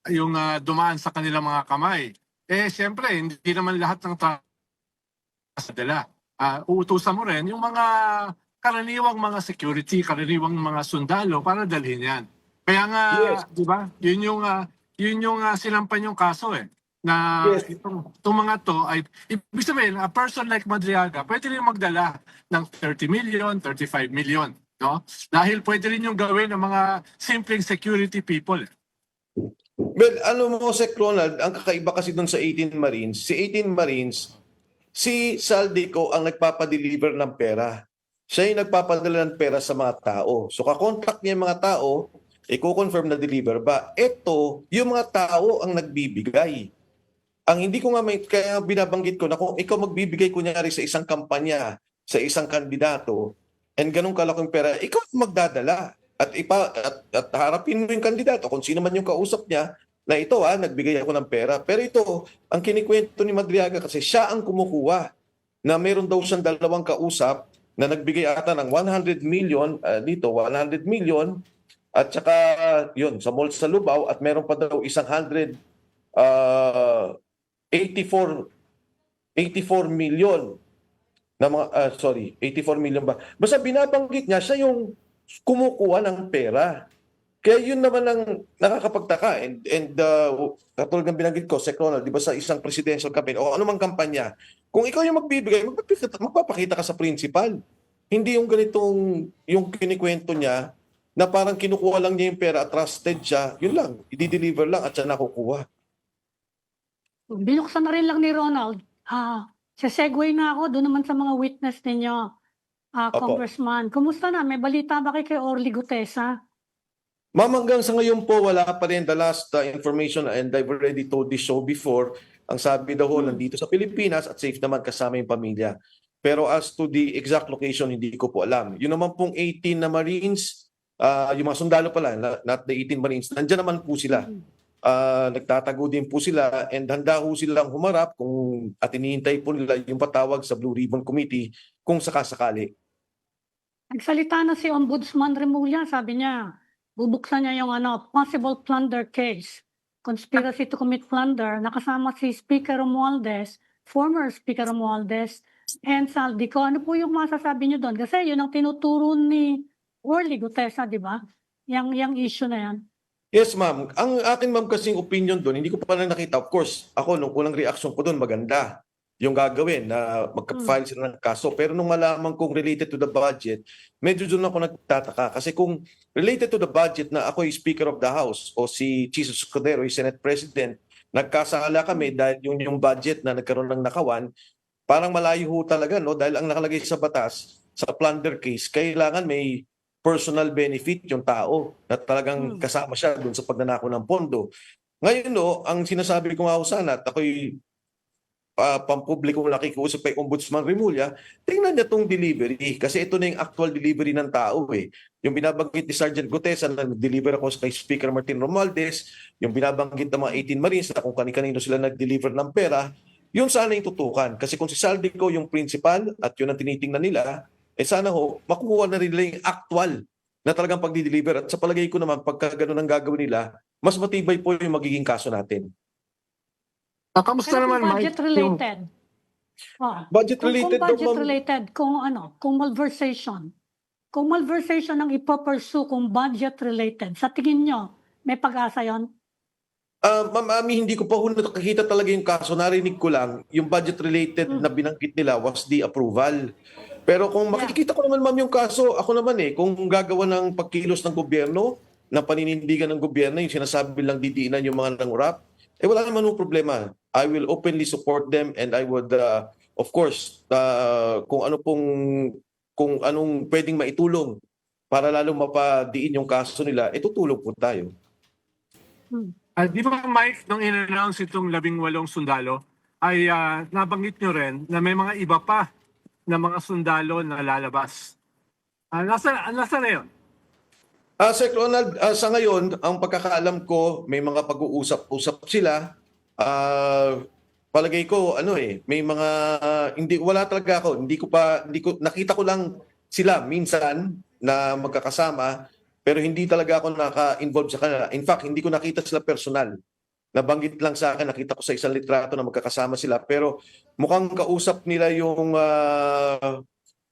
yung dumaan sa kanilang mga kamay. Siyempre, hindi naman lahat ng trust nila. Uutusan mo rin yung mga karaniwang mga security, karaniwang mga sundalo para dalhin yan. Kaya nga, yes. Di ba? Yun yung sinampan yung kaso na yes. itong mga to ay ibig sabihin, a person like Madriaga pwede rin magdala ng 30 million, 35 million, no? Dahil pwede rin yung gawin ng mga simpleng security people. Well, mo, Sec Ronald, ang kakaiba kasi doon sa 18 Marines, si Saldico ang nagpapadeliver ng pera. Siya yung nagpapadala ng pera sa mga tao. So kakontak niya yung mga tao, i-confirm na deliver ba? Ito, yung mga tao ang nagbibigay. Ang hindi ko nga kaya binabanggit ko na kung ikaw magbibigay kunyari sa isang kampanya, sa isang kandidato, and ganun kalaking pera, ikaw magdadala. At harapin mo yung kandidato kung sino man yung kausap niya na ito nagbigay ako ng pera. Pero ito, ang kinikwento ni Madriaga kasi siya ang kumukuha na meron daw siyang 2 kausap na nagbigay ata ng 100 million, 100 million at saka yun, sa mall sa Lubao, at meron pa daw isang 84 million na mga, 84 million ba? Basta binabanggit niya, siya yung kumukuha ng pera. Kaya yun naman ang nakakapagtaka. And katulad ng binanggit ko, Sec Ronald, di ba sa isang presidential campaign o anumang kampanya, kung ikaw yung magbibigay, magpapakita ka sa principal. Hindi yung ganitong, yung kinikwento niya, na parang kinukuha lang niya yung pera at trusted siya, yun lang, i-deliver lang at siya nakukuha. Binuksan na rin lang ni Ronald. Segue na ako doon naman sa mga witness ninyo, Opo. Congressman. Kumusta na? May balita ba kay Orly Gutesa? Ma'am, hanggang sa ngayon po, wala pa rin the last information, and I've already told this show before. Ang sabi daw nandito sa Pilipinas at safe naman kasama yung pamilya. Pero as to the exact location, hindi ko po alam. Yun naman pong 18 na Marines, yung mga sundalo pala, not the 18 Marines, nandiyan naman po sila. Nagtatago din po sila, and handa po silang humarap at inihintay po nila yung patawag sa Blue Ribbon Committee kung sakasakali. Nagsalita na si Ombudsman Remulla, sabi niya, bubuksan niya yung possible plunder case, conspiracy to commit plunder, nakasama si Speaker Romualdez, former Speaker Romualdez, and Saldico. Ano po yung masasabi niyo doon? Kasi yun ang tinuturo ni Orly Gutesa, di ba? Yang issue na yan. Yes, ma'am. Ang akin, ma'am, kasing opinion doon, hindi ko pa lang nakita. Of course, ako, nung unang reaction ko doon, maganda yung gagawin na magka-file sila ng kaso. Pero nung malaman kong related to the budget, medyo doon ako nagtataka. Kasi kung related to the budget na ako yung Speaker of the House o si Jesus Escudero, yung Senate President, nagkasala kami dahil yung budget na nagkaroon ng nakawan, parang malayo ho talaga, no? Dahil ang nakalagay sa batas, sa plunder case, kailangan may personal benefit yung tao na talagang kasama siya doon sa pagnanakaw ng pondo. Ngayon, no, ang sinasabi ko nga ho sana, at ako'y pampublikong nakikiusap kay Ombudsman Remulla, tingnan niya itong delivery kasi ito na yung actual delivery ng tao eh. Yung binabanggit ni Sergeant Gutesa na nag-deliver ako kay Speaker Martin Romualdez, yung binabanggit ng mga 18 Marines na kung kani-kanino sila nag-deliver ng pera, yun sana yung tutukan. Kasi kung si Saldico yung principal at yun ang tinitingnan nila, sana ho, makukuha na rin nila yung actual na talagang pagdi-deliver. At sa palagay ko naman, pagka ganun ang gagawin nila, mas matibay po yung magiging kaso natin. Kamusta Pero naman, kung Mike? budget-related, Budget-related kung daw, ma'am. budget-related, kung malversation ang ipapursue kung budget-related, sa tingin nyo, may pag-asa yon? Ma'am Ami, hindi ko pa nakakita talaga yung kaso. Narinig ko lang, yung budget-related na binanggit nila was the approval. Pero kung makikita ko naman, ma'am, yung kaso, ako naman kung gagawa ng pagkilos ng gobyerno, ng paninindigan ng gobyerno, yung sinasabi lang didiinan yung mga nangurap, wala naman yung problema. I will openly support them, and I would, of course, kung anong pwedeng maitulong para lalong mapadiin yung kaso nila, tutulong po tayo. Di ba, Mike, nung in-announce itong 18 sundalo, ay nabanggit nyo rin na may mga iba pa na mga sundalo na lalabas. Nasa na yun? Sir Ronald, sa ngayon, ang pagkakaalam ko, may mga pag-uusap-usap sila. Palagay ko, may mga, wala talaga ako. Nakita ko lang sila minsan na magkakasama, pero hindi talaga ako naka-involve sa kanila. In fact, hindi ko nakita sila personal. Nabanggit lang sa akin, nakita ko sa isang litrato na magkakasama sila. Pero mukhang kausap nila yung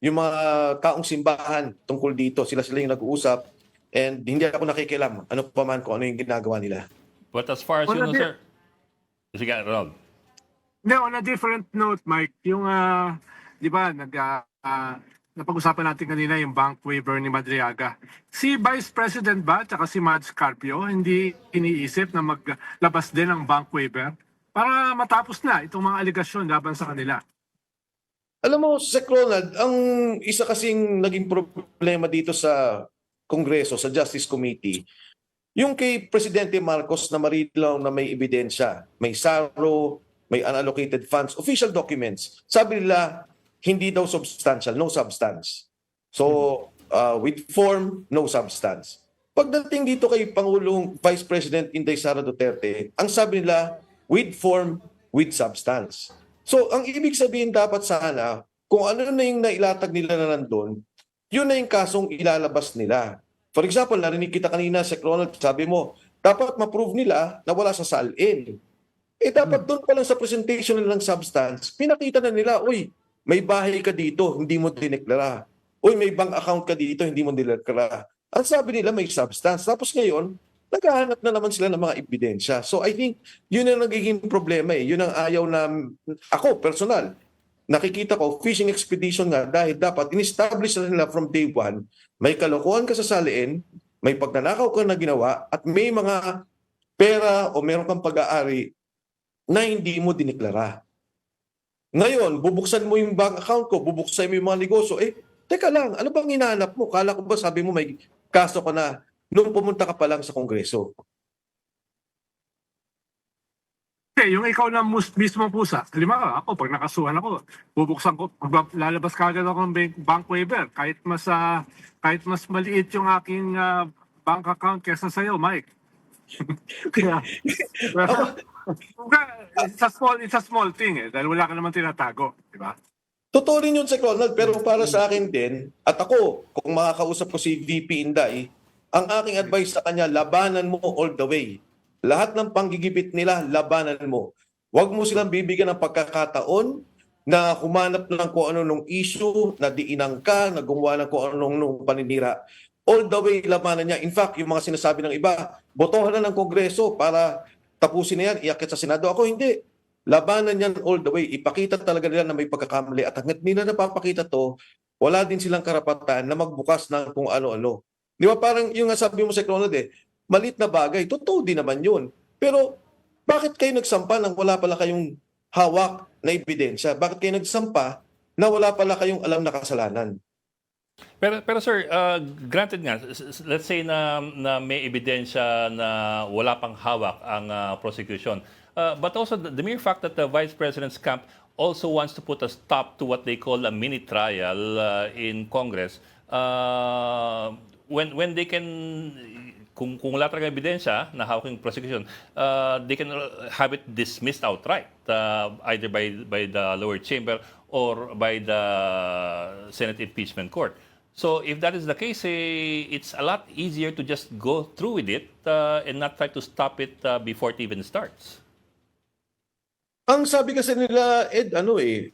mga taong simbahan tungkol dito. Sila yung nag-uusap. And hindi ako nakikialam ano pa man kung ano yung ginagawa nila. But as far as you know, sir, sige, Ronald. On a different note, Mike, yung, di ba, napag-usapan natin kanina yung bank waiver ni Madriaga. Si Vice President ba, tsaka si Mads Carpio, hindi iniisip na maglabas din ng bank waiver para matapos na itong mga aligasyon laban sa kanila? Alam mo, Sec Ronald, ang isa kasing naging problema dito sa Kongreso, sa Justice Committee, yung kay Presidente Marcos na marilaw na may ebidensya, may SARO, may unallocated funds, official documents. Sabi nila, hindi daw substantial, no substance. So, with form, no substance. Pagdating dito kay Pangulong Vice President Inday Sara Duterte, ang sabi nila, with form, with substance. So, ang ibig sabihin dapat sana, kung ano na yung nailatag nila na nandun, yun na yung kasong ilalabas nila. For example, narinig kita kanina, Sec Ronald, sabi mo, dapat ma-prove nila na wala sa salin. Dapat doon pa lang sa presentation nila ng substance, pinakita na nila, uy, may bahay ka dito, hindi mo dineklara. Uy, may bank account ka dito, hindi mo dineklara. Ang sabi nila, may substance. Tapos ngayon, naghahanap na naman sila ng mga ebidensya. So I think, yun ang nagiging problema eh. Yun ang ayaw na, ako, personal, nakikita ko, fishing expedition nga dahil dapat in-establish na nila from day one, may kalokohan ka sa saliin, may pagnanakaw ka na ginawa, at may mga pera o meron kang pag-aari na hindi mo dineklara. Ngayon, bubuksan mo yung bank account ko, bubuksan mo yung mga negosyo, teka lang, ano bang hinahanap mo? Kala ko ba sabi mo may kaso ka na nung pumunta ka pa lang sa Kongreso? Yung ikaw na mismo pusa, halimbawa ako, pag nakasuhan ako, bubuksan ko, lalabas kagad ako ng bank waiver, kahit mas maliit yung aking bank account kesa sa'yo, Mike. Kaya, it's a small thing dahil wala ka naman tinatago, di ba? Totoo rin yun, Sec Ronald, pero para sa akin din, at ako, kung makakausap ko si VP Inday, ang aking advice sa kanya, labanan mo all the way. Lahat ng panggigipit nila, labanan mo. Huwag mo silang bibigyan ng pagkakataon na humanap ng kung ano nung issue, na diinang ka, na gumawa ng kung ano nung paninira. All the way, labanan niya. In fact, yung mga sinasabi ng iba, botohan na ng Kongreso para tapusin na yan, iakit sa Senado. Ako hindi. Labanan yan all the way. Ipakita talaga nila na may pagkakamali. At hanggat nila napapakita to, wala din silang karapatan na magbukas ng kung ano-ano. Di ba parang yung sabi mo sa Ronald malit na bagay. Totoo din naman yun. Pero bakit kayo nagsampa nang wala pala kayong hawak na ebidensya? Bakit kayo nagsampa na wala pala kayong alam na kasalanan? Pero sir, granted nga, let's say na may ebidensya na wala pang hawak ang prosecution. But also the mere fact that the Vice President's camp also wants to put a stop to what they call a mini trial in Congress, when they can, kung wala talaga ebidensya na hawak yung prosecution, they can have it dismissed outright, either by the lower chamber or by the Senate Impeachment Court. So if that is the case, it's a lot easier to just go through with it and not try to stop it before it even starts. Ang sabi kasi nila, Ed,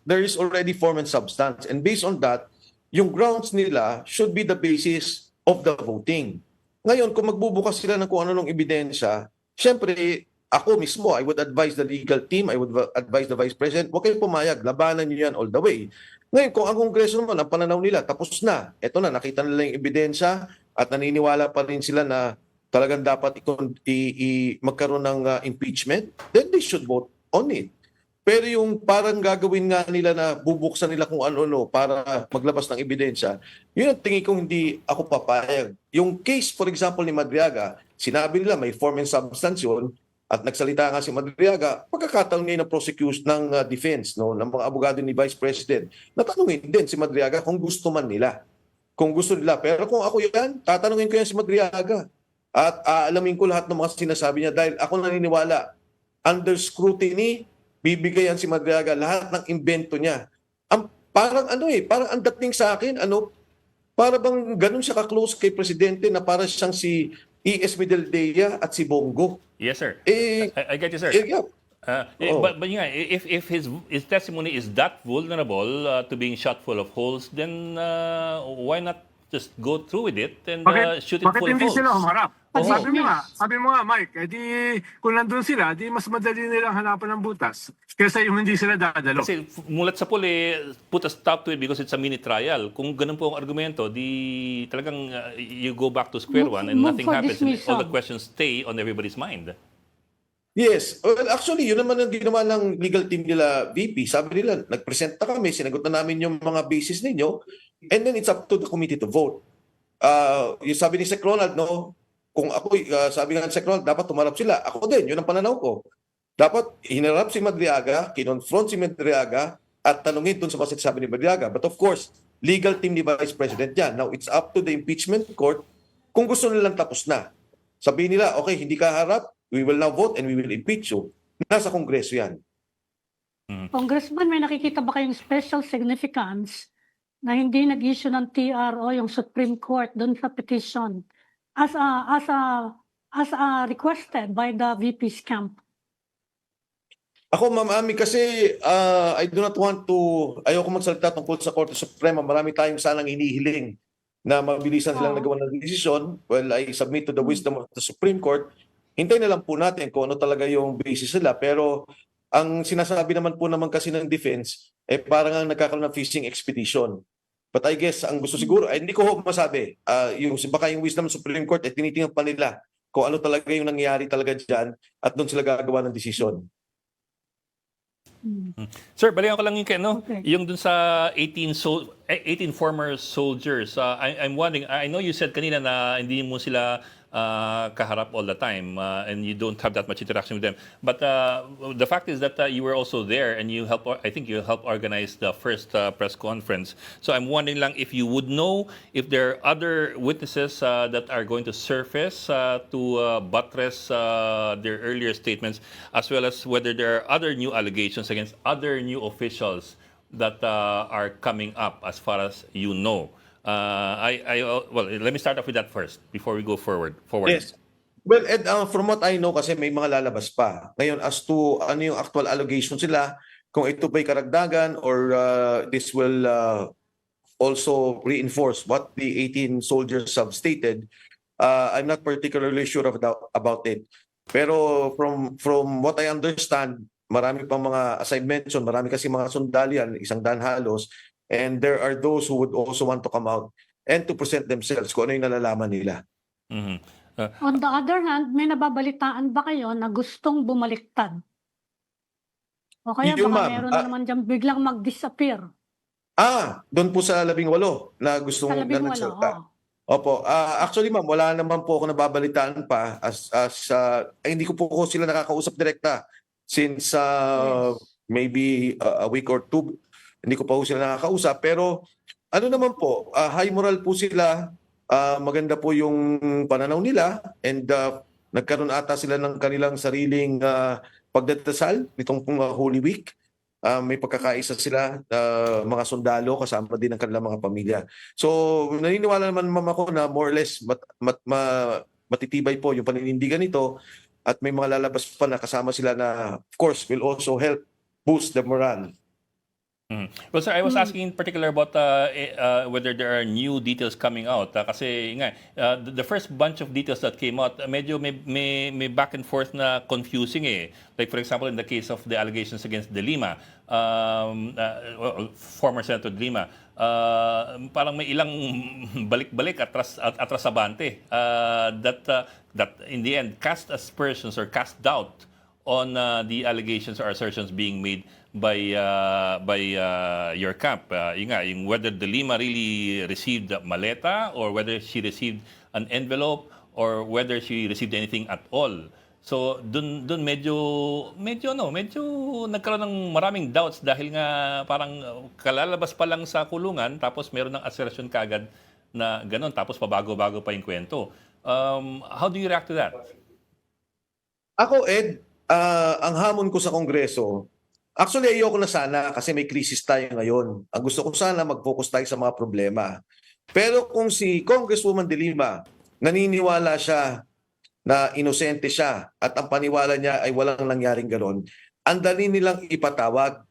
there is already form and substance. And based on that, yung grounds nila should be the basis of the voting. Ngayon, kung magbubukas sila ng kung ano nung ebidensya, syempre, ako mismo, I would advise the legal team, I would advise the Vice President, huwag kayong pumayag, labanan nyo yan all the way. Ngayon, kung ang Kongreso naman, ang pananaw nila, tapos na, eto na, nakita nila yung ebidensya at naniniwala pa rin sila na talagang dapat magkaroon ng impeachment, then they should vote on it. Pero yung parang gagawin nga nila na bubuksan nila kung ano-ano para maglabas ng ebidensya, yun ang tingin kong hindi ako papayag. Yung case, for example, ni Madriaga, sinabi nila may form and substance yun, at nagsalita nga si Madriaga, pagkakataon ngayon ng prosecution ng defense, ng mga abogado ni Vice President, natanungin din si Madriaga kung gusto man nila. Kung gusto nila. Pero kung ako yan, tatanungin ko yan si Madriaga. At aalamin ko lahat ng mga sinasabi niya dahil ako naniniwala, under scrutiny, bibigayan si Madriaga lahat ng invento niya. Parang parang ang dating sa akin, para bang ganun siya ka-close kay Presidente na para siyang si E.S. Medeldea at si Bongo. Yes, sir. I get you, sir. Yeah. But yeah, if his testimony is that vulnerable to being shot full of holes, then why not just go through with it and shoot it full of hindi holes? sila humarap? Oh. Sabi mo nga, Mike, kung nandun sila, mas madali nilang hanapan ng butas kaysa yung hindi sila dadalo. Kasi mulat sa puli, put a stop to it because it's a mini trial. Kung ganun po ang argumento, di talagang you go back to square one and Move nothing for happens. And all dismissal. the questions stay on everybody's mind. Yes. Well, actually, yun naman ang ginawa ng legal team nila, VP. Sabi nila, nagpresent na kami, sinagot na namin yung mga basis ninyo, and then it's up to the committee to vote. Yung sabi ni Sec Ronald, kung ako, sabi nga ni Sec Ronald, dapat tumarap sila. Ako din, yun ang pananaw ko. Dapat hinarap si Madriaga, kinonfront si Madriaga, at tanungin dun sa mga sinasabi ni Madriaga. But of course, legal team ni Vice President yan. Now, it's up to the impeachment court kung gusto nilang tapos na. Sabihin nila, okay, hindi ka harap, we will now vote and we will impeach you. Nasa Kongreso yan. Congressman, may nakikita ba kayong special significance na hindi nag-issue ng TRO yung Supreme Court doon sa petition as requested by the VP's camp? Ako, Ma'am Ami, kasi I do not want to, ayoko magsalita tungkol sa Korte Suprema. Marami tayong sanang inihiling na mabilisan silang nagawa ng desisyon. Well, I submit to the wisdom of the Supreme Court. Hintayin na lang po natin kung ano talaga yung basis nila. Pero ang sinasabi naman po naman kasi ng defense, parang ang nagkakaroon ng fishing expedition. But I guess, ang gusto siguro, hindi ko masabi, baka yung wisdom ng Supreme Court, tinitingnan pa nila kung ano talaga yung nangyayari talaga dyan at doon sila gagawa ng desisyon. Sir, balikan ko lang yung Okay. yung dun sa 18 former soldiers. I'm wondering, I know you said kanina na hindi mo sila kaharap all the time and you don't have that much interaction with them. But the fact is that you were also there and I think you helped organize the first press conference. So I'm wondering lang if you would know if there are other witnesses that are going to surface to buttress their earlier statements, as well as whether there are other new allegations against other new officials that are coming up as far as you know. Well, let me start off with that first before we go forward. Yes. Well, Ed, from what I know kasi may mga lalabas pa. Ngayon, as to ano yung actual allegation sila, kung ito ba'y karagdagan or this will also reinforce what the 18 soldiers have stated, I'm not particularly sure about it. Pero from what I understand, marami pang mga, as I mentioned, marami kasi mga sundalian, 100 halos, and there are those who would also want to come out and to present themselves kung ano yung nalalaman nila. Mhm. On the other hand, may nababalitaan ba kayo na gustong bumaliktad? O kaya Yung baka ma'am, meron na naman dyan biglang mag-disappear? Doon po sa 18 na gustong Sa na 11, nagsalita. oo. Opo. Actually, ma'am, wala naman po ako nababalitaan pa hindi ko po sila nakakausap direkta since Yes. maybe a week or two. Hindi ko pa po sila nakakausap. Pero ano naman po, high moral po sila. Maganda po yung pananaw nila and nagkaroon ata sila ng kanilang sariling pagdadasal nitong Holy Week. May pagkakaisa sila, mga sundalo, kasama din ng kanilang mga pamilya. So, naniniwala naman ako na more or less matitibay po yung paninindigan nito at may mga lalabas pa na kasama sila na, of course, will also help boost the morale. Well, sir, I was asking in particular about whether there are new details coming out. Kasi nga, the first bunch of details that came out, medyo may back and forth na confusing eh. Like for example, in the case of the allegations against De Lima, former Senator De Lima, parang may ilang balik-balik atras abante that in the end cast aspersions or cast doubt on the allegations or assertions being made by your camp. Yung whether De Lima really received the maleta or whether she received an envelope or whether she received anything at all. So dun medyo nagkaroon ng maraming doubts dahil nga parang kalalabas pa lang sa kulungan tapos meron ng assertion kaagad na ganun tapos pabago-bago pa yung kwento. How do you react to that? Ako, Ed, ang hamon ko sa Kongreso, actually ayoko na sana kasi may krisis tayo ngayon. Ang gusto ko sana mag-focus tayo sa mga problema. Pero kung si Congresswoman De Lima, naniniwala siya na inosente siya at ang paniwala niya ay walang nangyaring ganon, ang dali nilang ipatawag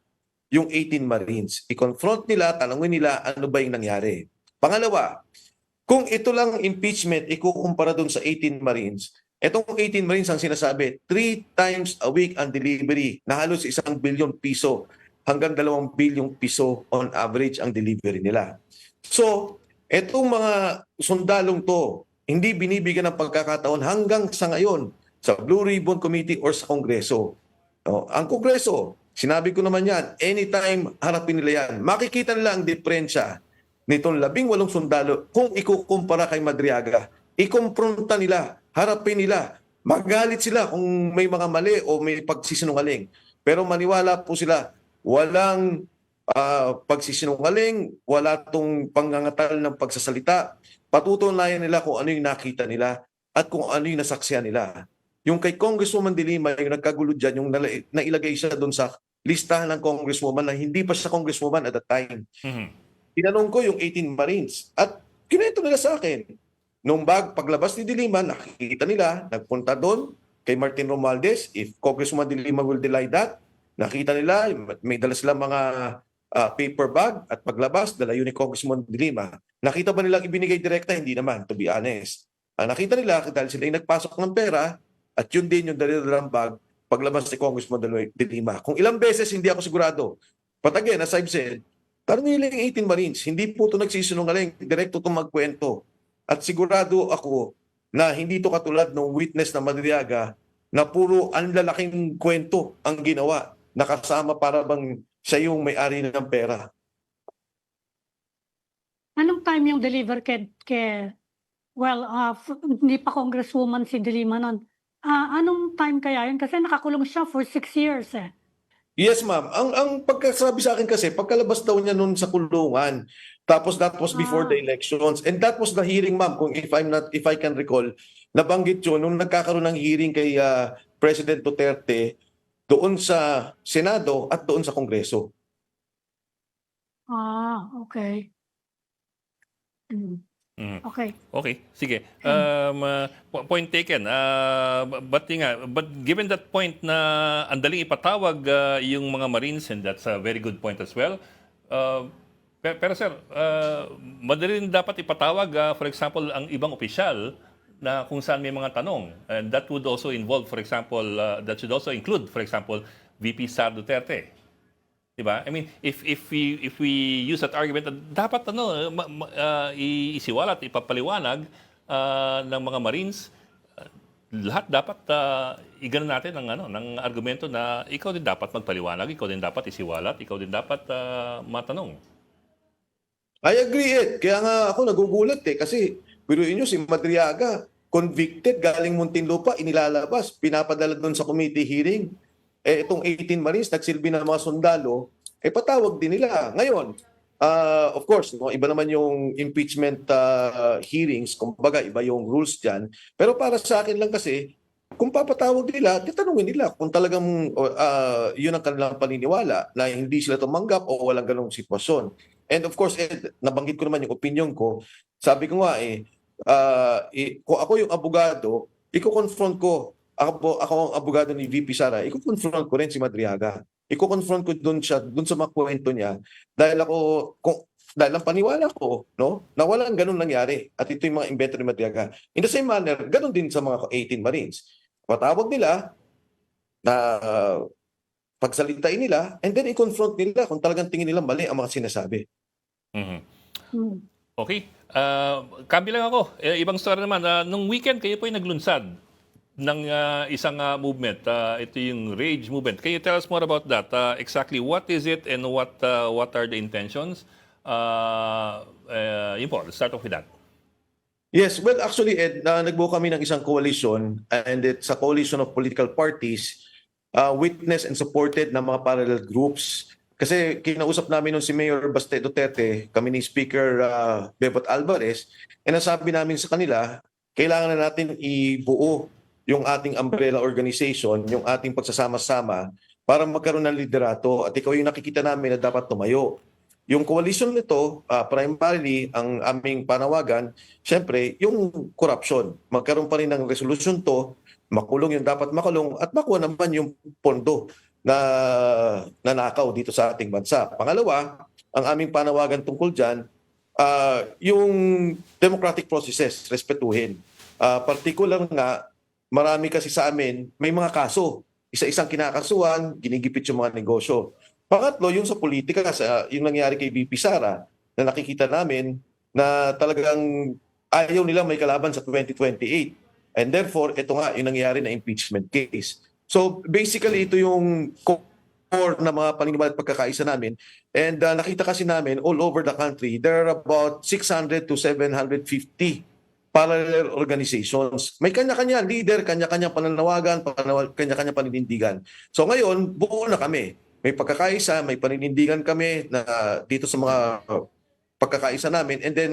yung 18 Marines. I-confront nila, tanongin nila ano ba yung nangyari. Pangalawa, kung ito lang impeachment, ikukumpara dun sa 18 Marines, itong 18 Marines ang sinasabi, 3 times a week ang delivery na halos 1 billion piso hanggang 2 billion piso on average ang delivery nila. So, itong mga sundalong to, hindi binibigyan ng pagkakataon hanggang sa ngayon sa Blue Ribbon Committee or sa Kongreso. No? Ang Kongreso, sinabi ko naman yan, anytime harapin nila yan. Makikita nila ang diferensya nitong 18 sundalo kung ikukumpara kay Madriaga. Ikumpronta nila, harapin nila, magalit sila kung may mga mali o may pagsisinungaling. Pero maniwala po sila, walang pagsisinungaling, wala tong pangangatal ng pagsasalita. Patutunayan nila kung ano yung nakita nila at kung ano yung nasaksihan nila. Yung kay Congresswoman De Lima, yung nagkagulo dyan, yung nailagay siya doon sa listahan ng Congresswoman na hindi pa siya Congresswoman at that time. Tinanong ko yung 18 Marines at kinento nila sa akin, nung paglabas ni De Lima, nakikita nila, nagpunta doon kay Martin Romualdez. If Congressman De Lima will deny that, nakita nila, may dala silang mga paper bag at paglabas, dala yun ni Congressman De Lima. Nakita ba nilang ibinigay direkta? Hindi naman, to be honest. Nakita nila dahil sila yung nagpasok ng pera at yun din yung dala-dalang bag paglabas ni Congressman De Lima. Kung ilang beses, hindi ako sigurado. But again, as I've said, tanongin nila yung 18 Marines. Hindi po ito nagsisinungaling. Direkto itong magkwento. At sigurado ako na hindi ito katulad ng witness na Madriaga na puro ang lalaking kwento ang ginawa. Nakasama para bang siya yung may-ari ng pera. Anong time yung deliver hindi pa congresswoman si De Lima nun. Anong time kaya yun? Kasi nakakulong siya for 6 years eh. Yes, ma'am. Ang pagkasabi sa akin kasi, pagkalabas daw niya noon sa kulungan, tapos that was before the elections. And that was the hearing, ma'am, kung if I can recall, nabanggit yun nung nagkakaroon ng hearing kay President Duterte doon sa Senado at doon sa Kongreso. Okay. Okay. Okay, sige. Point taken. But given that point na andaling ipatawag yung mga Marines, and that's a very good point as well. Pero sir, madali rin dapat ipatawag, for example, ang ibang opisyal na kung saan may mga tanong. And that would also involve, for example, that should also include, for example, VP Sara Duterte. Diba? I mean, if we use that argument, dapat isiwalat, ipapaliwanag ng mga Marines, lahat dapat iganon natin ng argumento na ikaw din dapat magpaliwanag, ikaw din dapat isiwalat, ikaw din dapat matanong. I agree. Kaya nga ako nagugulat kasi biruin nyo si Madriaga, convicted, galing Muntinlupa, inilalabas, pinapadala doon sa committee hearing. Itong 18 Marines, nagsilbi ng mga sundalo, patawag din nila. Ngayon, of course, iba naman yung impeachment hearings, kumbaga iba yung rules dyan. Pero para sa akin lang kasi, kung papatawag nila, titanungin nila kung talagang yun ang kanilang paniniwala na hindi sila tumanggap o walang ganong sitwasyon. And of course, nabanggit ko naman yung opinion ko. Sabi ko nga kung ako yung abogado, iko-confront ko. Ako ang abogado ni VP Sara, iko-confront ko rin si Madriaga. Iko-confront ko doon sa mga kwento niya dahil ang paniwala ko, no, na walang ganun nangyari. At ito yung mga invento ni Madriaga. In the same manner, ganun din sa mga 18 Marines. Patawag nila na pagsalitain nila and then i-confront nila kung talagang tingin nila mali ang mga sinasabi. Okay. Kabilang ako. Ibang story naman. Nung weekend, kayo po ay naglunsad ng isang movement. Ito yung Rage Movement. Can you tell us more about that? Exactly what is it and what are the intentions? Yun po, let's start off with that. Yes, well actually Ed, nagbuo kami ng isang coalition and it's a coalition of political parties witnessed and supported ng mga parallel groups. Kasi kinausap namin nung si Mayor Baste Duterte, kami ni Speaker Bebot Alvarez, and nasabi namin sa kanila, kailangan na natin ibuo yung ating umbrella organization, yung ating pagsasama-sama para magkaroon ng liderato at ikaw yung nakikita namin na dapat tumayo. Yung coalition nito, primarily, ang aming panawagan, syempre, yung corruption. Magkaroon pa rin ng resolution to, makulong yung dapat makulong at makuha naman yung pondo na nanakaw dito sa ating bansa. Pangalawa, ang aming panawagan tungkol dyan, yung democratic processes, respetuhin. Particular nga, marami kasi sa amin, may mga kaso. Isa-isang kinakasuhan, ginigipit yung mga negosyo. Pangatlo, yung sa politika, yung nangyari kay VP Sara, na nakikita namin na talagang ayaw nila may kalaban sa 2028. And therefore, ito nga yung nangyari na impeachment case. So basically, ito yung core na mga paniniwala at pagkakaisa namin. And nakita kasi namin all over the country, there are about 600 to 750 parallel organizations. May kanya-kanya leader, kanya-kanya pananawagan, kanya-kanya paninindigan. So ngayon, buo na kami. May pagkakaisa, may paninindigan kami na dito sa mga pagkakaisa namin. And then,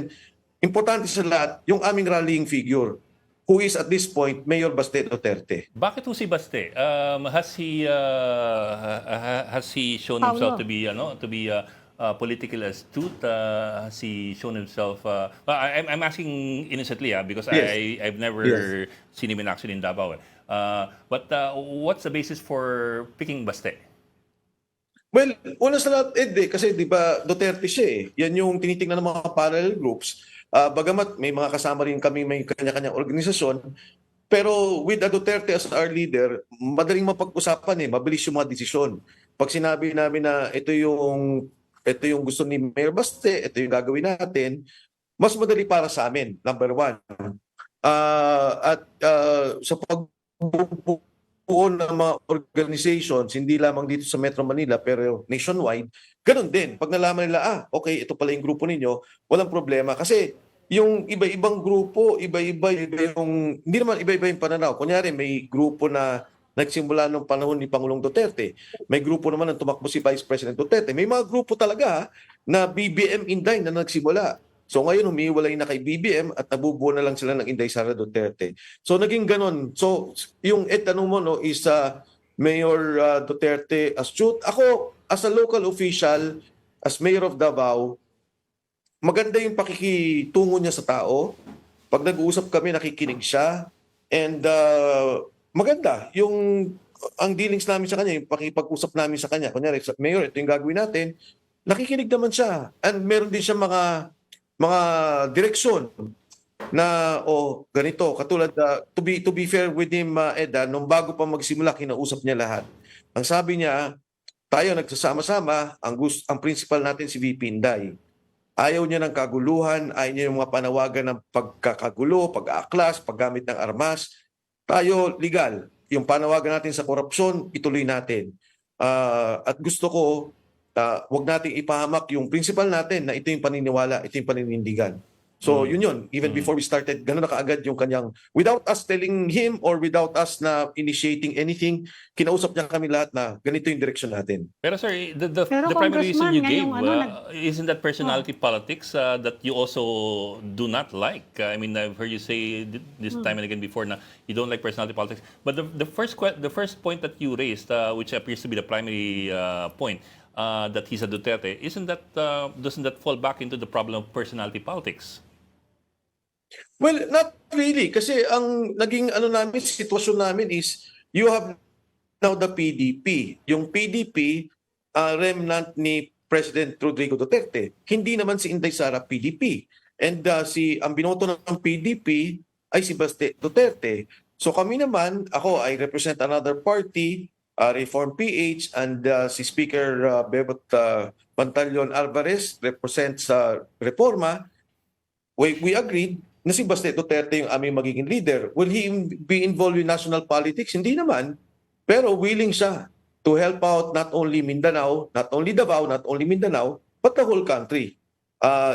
importante sa lahat, yung aming rallying figure, who is at this point Mayor Baste Duterte. Bakit si Baste? Has he shown himself to be politically astute? Has he shown himself? I'm asking innocently, because Yes. I've never seen him in action in Davao. But what's the basis for picking Baste? Well, una sa lahat, kasi di ba Duterte siya eh. Yan yung tinitingnan ng mga parallel groups. Bagamat may mga kasama rin kami, may kanya-kanyang organisasyon, pero with a Duterte as our leader, madaling mapag-usapan mabilis yung mga desisyon. Pag sinabi namin na ito yung gusto ni Mayor Baste, ito yung gagawin natin, mas madali para sa amin, number one. Sa pagbubuo ng mga organizations, hindi lamang dito sa Metro Manila, pero nationwide, ganun din. Pag nalaman nila, okay, ito pala yung grupo ninyo, walang problema. Kasi yung iba-ibang grupo, iba-iba yung, hindi naman iba-iba yung pananaw. Kunyari, may grupo na nagsimula nung panahon ni Pangulong Duterte. May grupo naman na tumakbo si Vice President Duterte. May mga grupo talaga na BBM Inday na nagsimula. So ngayon humiwalay na kay BBM at nabubuo na lang sila ng Inday Sara Duterte. So naging ganon. So yung tanong mo is Mayor Duterte astute. Ako as a local official, as Mayor of Davao, maganda yung pakikitungo niya sa tao. Pag nag-uusap kami, nakikinig siya. And maganda yung ang dealings namin sa kanya, yung pakipag-usap namin sa kanya. Kunyari, Mayor, ito yung gagawin natin. Nakikinig naman siya. And meron din siya mga direksyon na ganito, katulad to be fair with him, Eda, nung bago pa magsimula, kinausap niya lahat. Ang sabi niya, tayo nagsasama-sama, ang principal natin si VP Inday. Ayaw niya ng kaguluhan, ayaw niya yung mga panawagan ng pagkakagulo, pag-aaklas, paggamit ng armas. Tayo legal. Yung panawagan natin sa korupsyon, ituloy natin. At gusto ko, wag nating ipahamak yung principal natin na ito yung paniniwala, ito yung paninindigan. So yun. Even before we started, gano'n na kaagad yung kanyang, without us telling him or without us na initiating anything, kinausap niya kami lahat na ganito yung direction natin. Pero sir, the Pero primary reason Congressman, you gave, ngayong isn't that personality politics that you also do not like? I mean, I've heard you say this time and again before na you don't like personality politics. But the first point that you raised, which appears to be the primary point, that he's a Duterte, doesn't that fall back into the problem of personality politics? Well, not really. Kasi ang naging sitwasyon namin is, you have now the PDP. Yung PDP, remnant ni President Rodrigo Duterte. Hindi naman si Inday Sara PDP. And ang binoto ng PDP ay si Baste Duterte. So kami naman, ako, I represent another party, Reform PH, and si Speaker Bebot Pantaleon Alvarez represents Reforma. We agreed na si Baste Duterte yung aming magiging leader. Will he be involved in national politics? Hindi naman. Pero willing siya to help out not only Mindanao, not only Davao, not only Mindanao, but the whole country.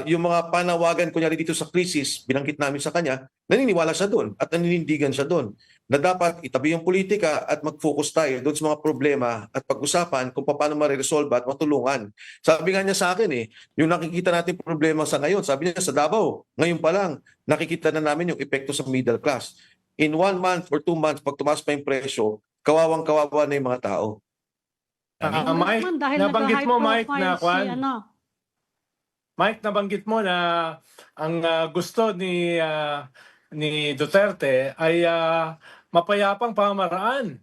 Yung mga panawagan, kunyari dito sa crisis, binanggit namin sa kanya, naniniwala siya doon at naninindigan siya doon na dapat itabi yung politika at mag-focus tayo doon sa mga problema at pag-usapan kung paano ma-resolve at matulungan. Sabi nga niya sa akin yung nakikita natin problema sa ngayon, sabi niya sa Davao, ngayon pa lang, nakikita na namin yung epekto sa middle class. In 1 month or 2 months, pag tumaas pa yung presyo, kawawang-kawawa na yung mga tao. Mike, Congressman, dahil nabanggit mo, Mike, nag-high na profile kwan. Mike, nabanggit mo na ang gusto ni Duterte ay mapayapang pamamaraan,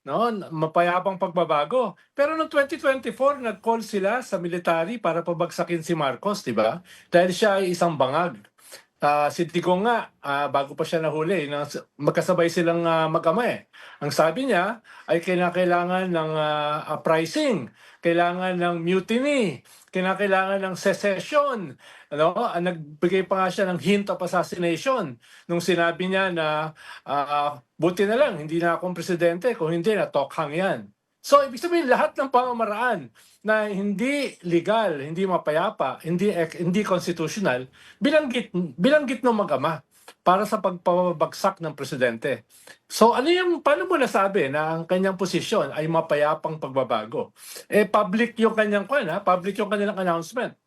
no? Mapayapang pagbabago. Pero noong 2024, nag-call sila sa military para pabagsakin si Marcos, di ba? Dahil siya ay isang bangag. Si Digong nga, bago pa siya nahuli, magkasabay silang mag-ama eh. Ang sabi niya ay kailangan ng uprising, kailangan ng mutiny, kailangan ng secession. Nagbigay pa nga siya ng hint of assassination nung sinabi niya na buti na lang, hindi na akong presidente, kung hindi na tokhang yan. So, ibig sabihin, lahat ng pamamaraan na hindi legal, hindi mapayapa, hindi constitutional, bilanggit ng mag-ama para sa pagpabagsak ng presidente. So, paano mo nasabi na ang kanyang posisyon ay mapayapang pagbabago? Public yung kanyang public yung kanilang announcement.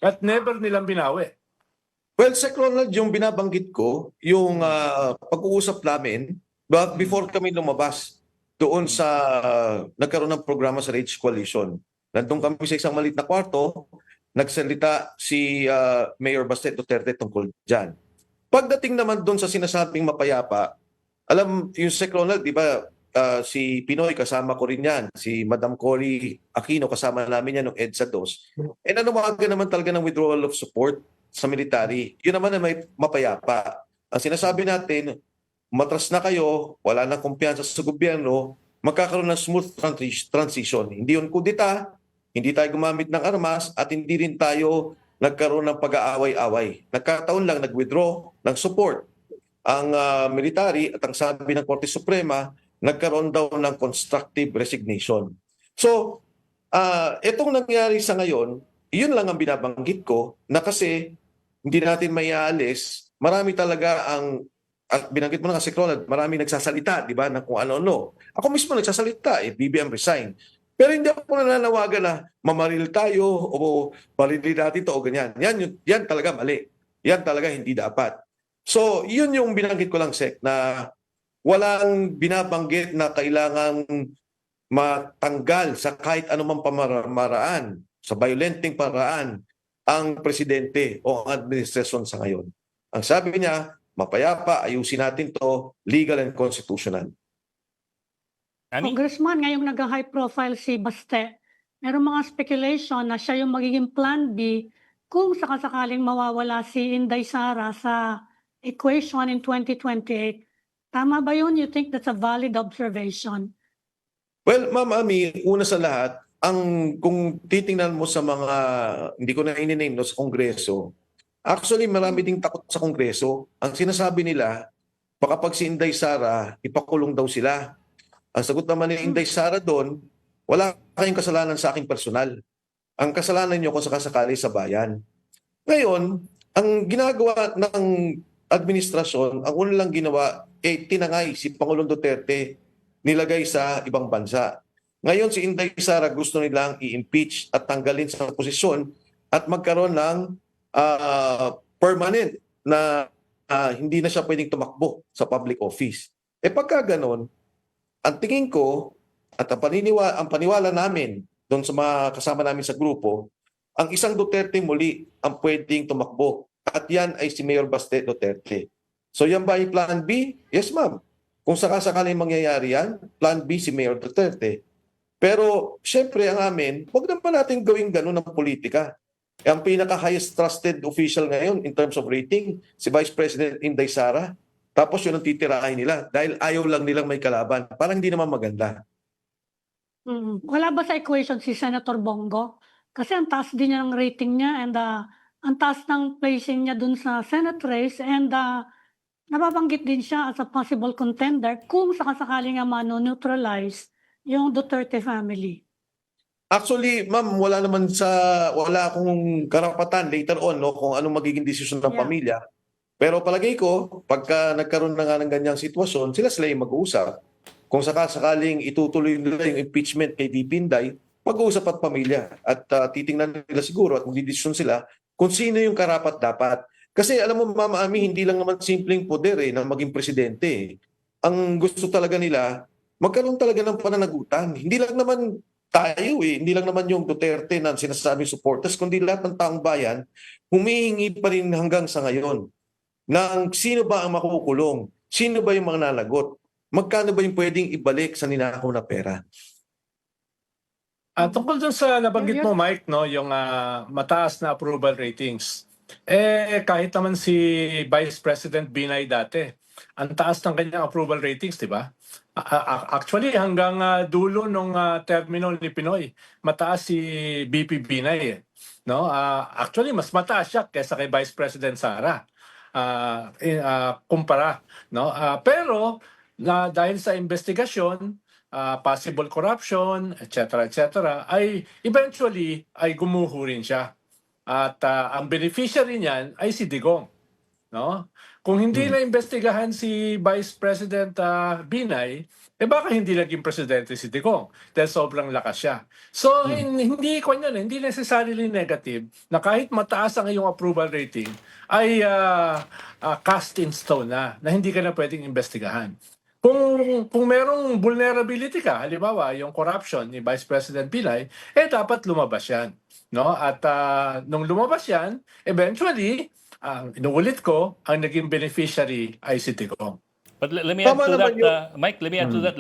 At never nilang binawi. Well, Sec Ronald, yung binabanggit ko, yung pag-uusap namin, before kami lumabas, doon sa nagkaroon ng programa sa Rage Coalition. Nandun kami sa isang maliit na kwarto nagsalita si Mayor Baste Duterte tungkol dyan. Pagdating naman doon sa sinasabing mapayapa, alam yung Sec. Ronald, di ba, si Pinoy kasama ko rin yan, si Madam Cory Aquino kasama namin yan ng EDSA 2. Eh nanawagan naman talaga ng withdrawal of support sa military. Yun naman na may mapayapa. Ang sinasabi natin, matras na kayo, wala nang kumpiyansa sa gobyerno, magkakaroon ng smooth transition. Hindi yun kudita, hindi tayo gumamit ng armas, at hindi rin tayo nagkaroon ng pag-aaway-away. Nagkataon lang nag-withdraw ng support ang military, at ang sabi ng Korte Suprema, nagkaroon daw ng constructive resignation. So, itong nangyari sa ngayon, yun lang ang binabanggit ko, na kasi hindi natin maiaalis, marami talaga at binanggit mo na kasi, Ronald, marami nagsasalita, di ba, na kung ano-ano. Ako mismo nagsasalita, BBM resign. Pero hindi ako nananawagan na mamaril tayo o barilin natin ito o ganyan. Yan talaga mali. Yan talaga hindi dapat. So, yun yung binanggit ko lang, Sec, na walang binabanggit na kailangang matanggal sa kahit anumang pamamaraan, sa violenting paraan, ang presidente o ang administrasyon sa ngayon. Ang sabi niya, mapayapa, ayusin natin to, legal and constitutional. Ami? Congressman, ngayong nag-high profile si Baste, merong mga speculation na siya yung magiging plan B kung sakasakaling mawawala si Inday Sara sa equation in 2028. Tama ba yun? You think that's a valid observation? Well, Ma'am Ami, una sa lahat, kung titingnan mo sa mga, hindi ko na i-name no, sa Kongreso, actually marami ding takot sa Kongreso. Ang sinasabi nila, baka pag si Inday Sara, ipakulong daw sila. Ang sagot naman ni Inday Sara doon, wala kayong kasalanan sa aking personal. Ang kasalanan niyo kung sakasakali sa bayan. Ngayon, ang ginagawa ng administrasyon, ang una lang ginawa, tinangay si Pangulong Duterte, nilagay sa ibang bansa. Ngayon si Inday Sara gusto nilang i-impeach at tanggalin sa posisyon at magkaroon ng permanent na hindi na siya pwedeng tumakbo sa public office. Pagka ganon, ang tingin ko at ang paniwala namin doon sa mga kasama namin sa grupo, ang isang Duterte muli ang pwedeng tumakbo. At yan ay si Mayor Baste Duterte. So yan ba ay plan B? Yes, ma'am. Kung sakasakaling mangyayari yan, plan B si Mayor Duterte. Pero syempre ang amin, huwag na pa natin gawing gano'n ng politika. Ang pinaka-highest trusted official ngayon in terms of rating, si Vice President Inday Sara. Tapos yun ang titirahin nila dahil ayaw lang nilang may kalaban. Parang hindi naman maganda. Wala ba sa equation si Senator Bongo? Kasi ang taas din niya ng rating niya and ang taas ng placing niya dun sa Senate race and nababanggit din siya as a possible contender kung sakasakaling nga mano-neutralize yung Duterte family. Actually, ma'am, wala akong karapatan later on no, kung anong magiging desisyon ng pamilya. Pero palagay ko, pagka nagkaroon na nga ng ganyang sitwasyon, sila yung mag-uusap. Kung sakasakaling itutuloy nila yung impeachment kay VP Inday, mag-uusap at pamilya. At titingnan nila siguro at magdidesisyon sila kung sino yung karapat-dapat. Kasi alam mo, Mama Ami, hindi lang naman simpleng poder na maging presidente. Ang gusto talaga nila, magkaroon talaga ng pananagutan. Hindi lang naman tayo hindi lang naman yung Duterte na sinasabing supporters, kundi lahat ng taong bayan, humihingi pa rin hanggang sa ngayon ng sino ba ang makukulong? Sino ba yung mga nalagot? Magkano ba yung pwedeng ibalik sa ninakaw na pera? Tungkol dun sa nabanggit mo, Mike, no, yung mataas na approval ratings. Kahit naman si Vice President Binay dati, ang taas ng kanyang approval ratings, di ba? Actually, hanggang dulo nung termino ni Pinoy, mataas si BP Binay. No? Actually, mas mataas siya kaysa kay Vice President Sara. Kumpara. No? Pero, dahil sa investigasyon, possible corruption, etc., ay eventually ay gumuho rin siya. At ang beneficiary niyan ay si Digong. No? Kung hindi na investigahan si Vice President Binay, baka hindi naging presidente si Digong dahil sobrang lakas siya. So hindi necessarily negative na kahit mataas ang iyong approval rating ay cast in stone na hindi ka na pwedeng investigahan. Kung merong vulnerability ka, halimbawa yung corruption ni Vice President Pilay, dapat lumabas yan. No? At nung lumabas yan, eventually, inuulit ko, ang naging beneficiary ay si Tigong. But let me add Tama to naman that, Mike, let me add to that,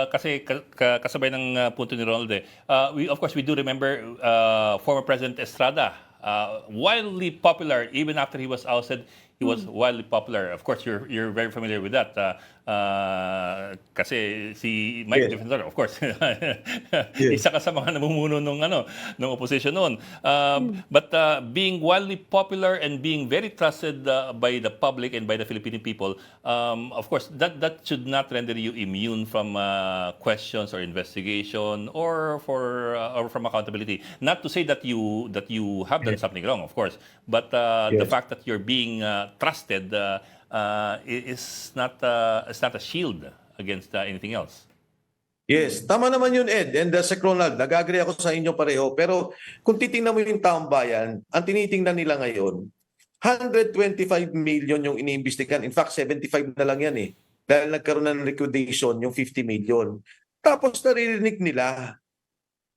kasi kasabay ng punto ni Ronald of course, we do remember former President Estrada, wildly popular, even after he was ousted, he was wildly popular. Of course, you're very familiar with that. Kasi si Mike Yes. Defensor, of course, Yes. isa ka sa mga namumuno nung opposition noon. But being wildly popular and being very trusted by the public and by the Filipino people, of course, that should not render you immune from questions or investigation or from accountability. Not to say that you have done something wrong, of course, but the Yes. fact that you're being trusted is not a shield against anything else. Yes, tama naman yun, Ed. And Sec Ronald, nag-agree ako sa inyo pareho. Pero kung titingnan mo yung taong bayan, ang tinitingnan nila ngayon, 125 million yung iniimbestigan. In fact, 75 na lang yan eh. Dahil nagkaroon ng liquidation yung 50 million. Tapos naririnig nila,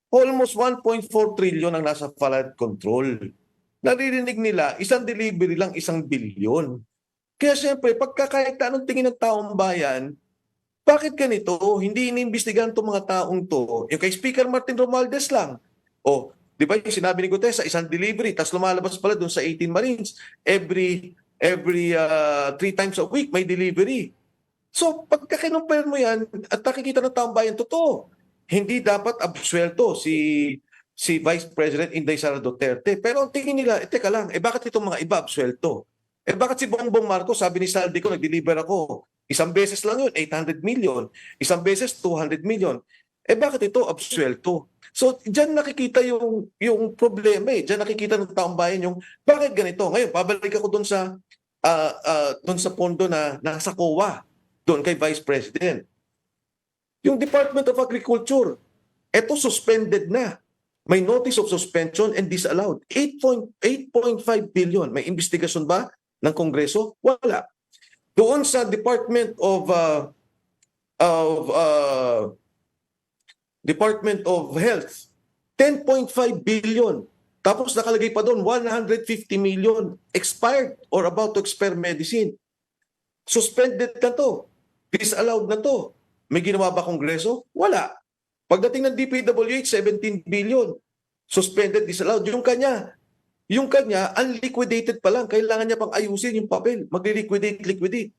almost 1.4 trillion ang nasa flood control. Naririnig nila, isang delivery lang, 1 billion. Kaya siyempre, pagkakahit anong tingin ng taong bayan, bakit ganito? Hindi iniimbestigahan itong mga taong to. Yung kay Speaker Martin Romualdez lang. O, di ba yung sinabi ni Gutesa, 1 delivery, tapos lumalabas pala doon sa 18 Marines. Every 3 times a week may delivery. So, pagka kinumpare mo yan, at nakikita ng taong bayan, totoo. Hindi dapat absuelto si Vice President Inday Sara Duterte. Pero ang tingin nila, teka lang, bakit itong mga iba absuelto? Bakit si Bongbong Marcos, sabi ni Saldi ko, nag-deliver ako. Isang beses lang yun, 800 million. Isang beses, 200 million. Bakit ito absuelto? So, dyan nakikita yung problema eh. Dyan nakikita ng taong bayan yung, bakit ganito? Ngayon, pabalik ako doon sa pondo na nasa COA, doon kay Vice President. Yung Department of Agriculture, eto suspended na. May notice of suspension and disallowed. 8.5 billion. May investigasyon ba ng Kongreso? Wala. Doon sa Department of Health, 10.5 billion. Tapos nakalagay pa doon 150 million expired or about to expire medicine. Suspended na to. Disallowed na to. May ginawa ba Kongreso? Wala. Pagdating ng DPWH, 17 billion. Suspended, disallowed. Yung kanya, unliquidated pa lang. Kailangan niya pang ayusin yung papel. Liquidate.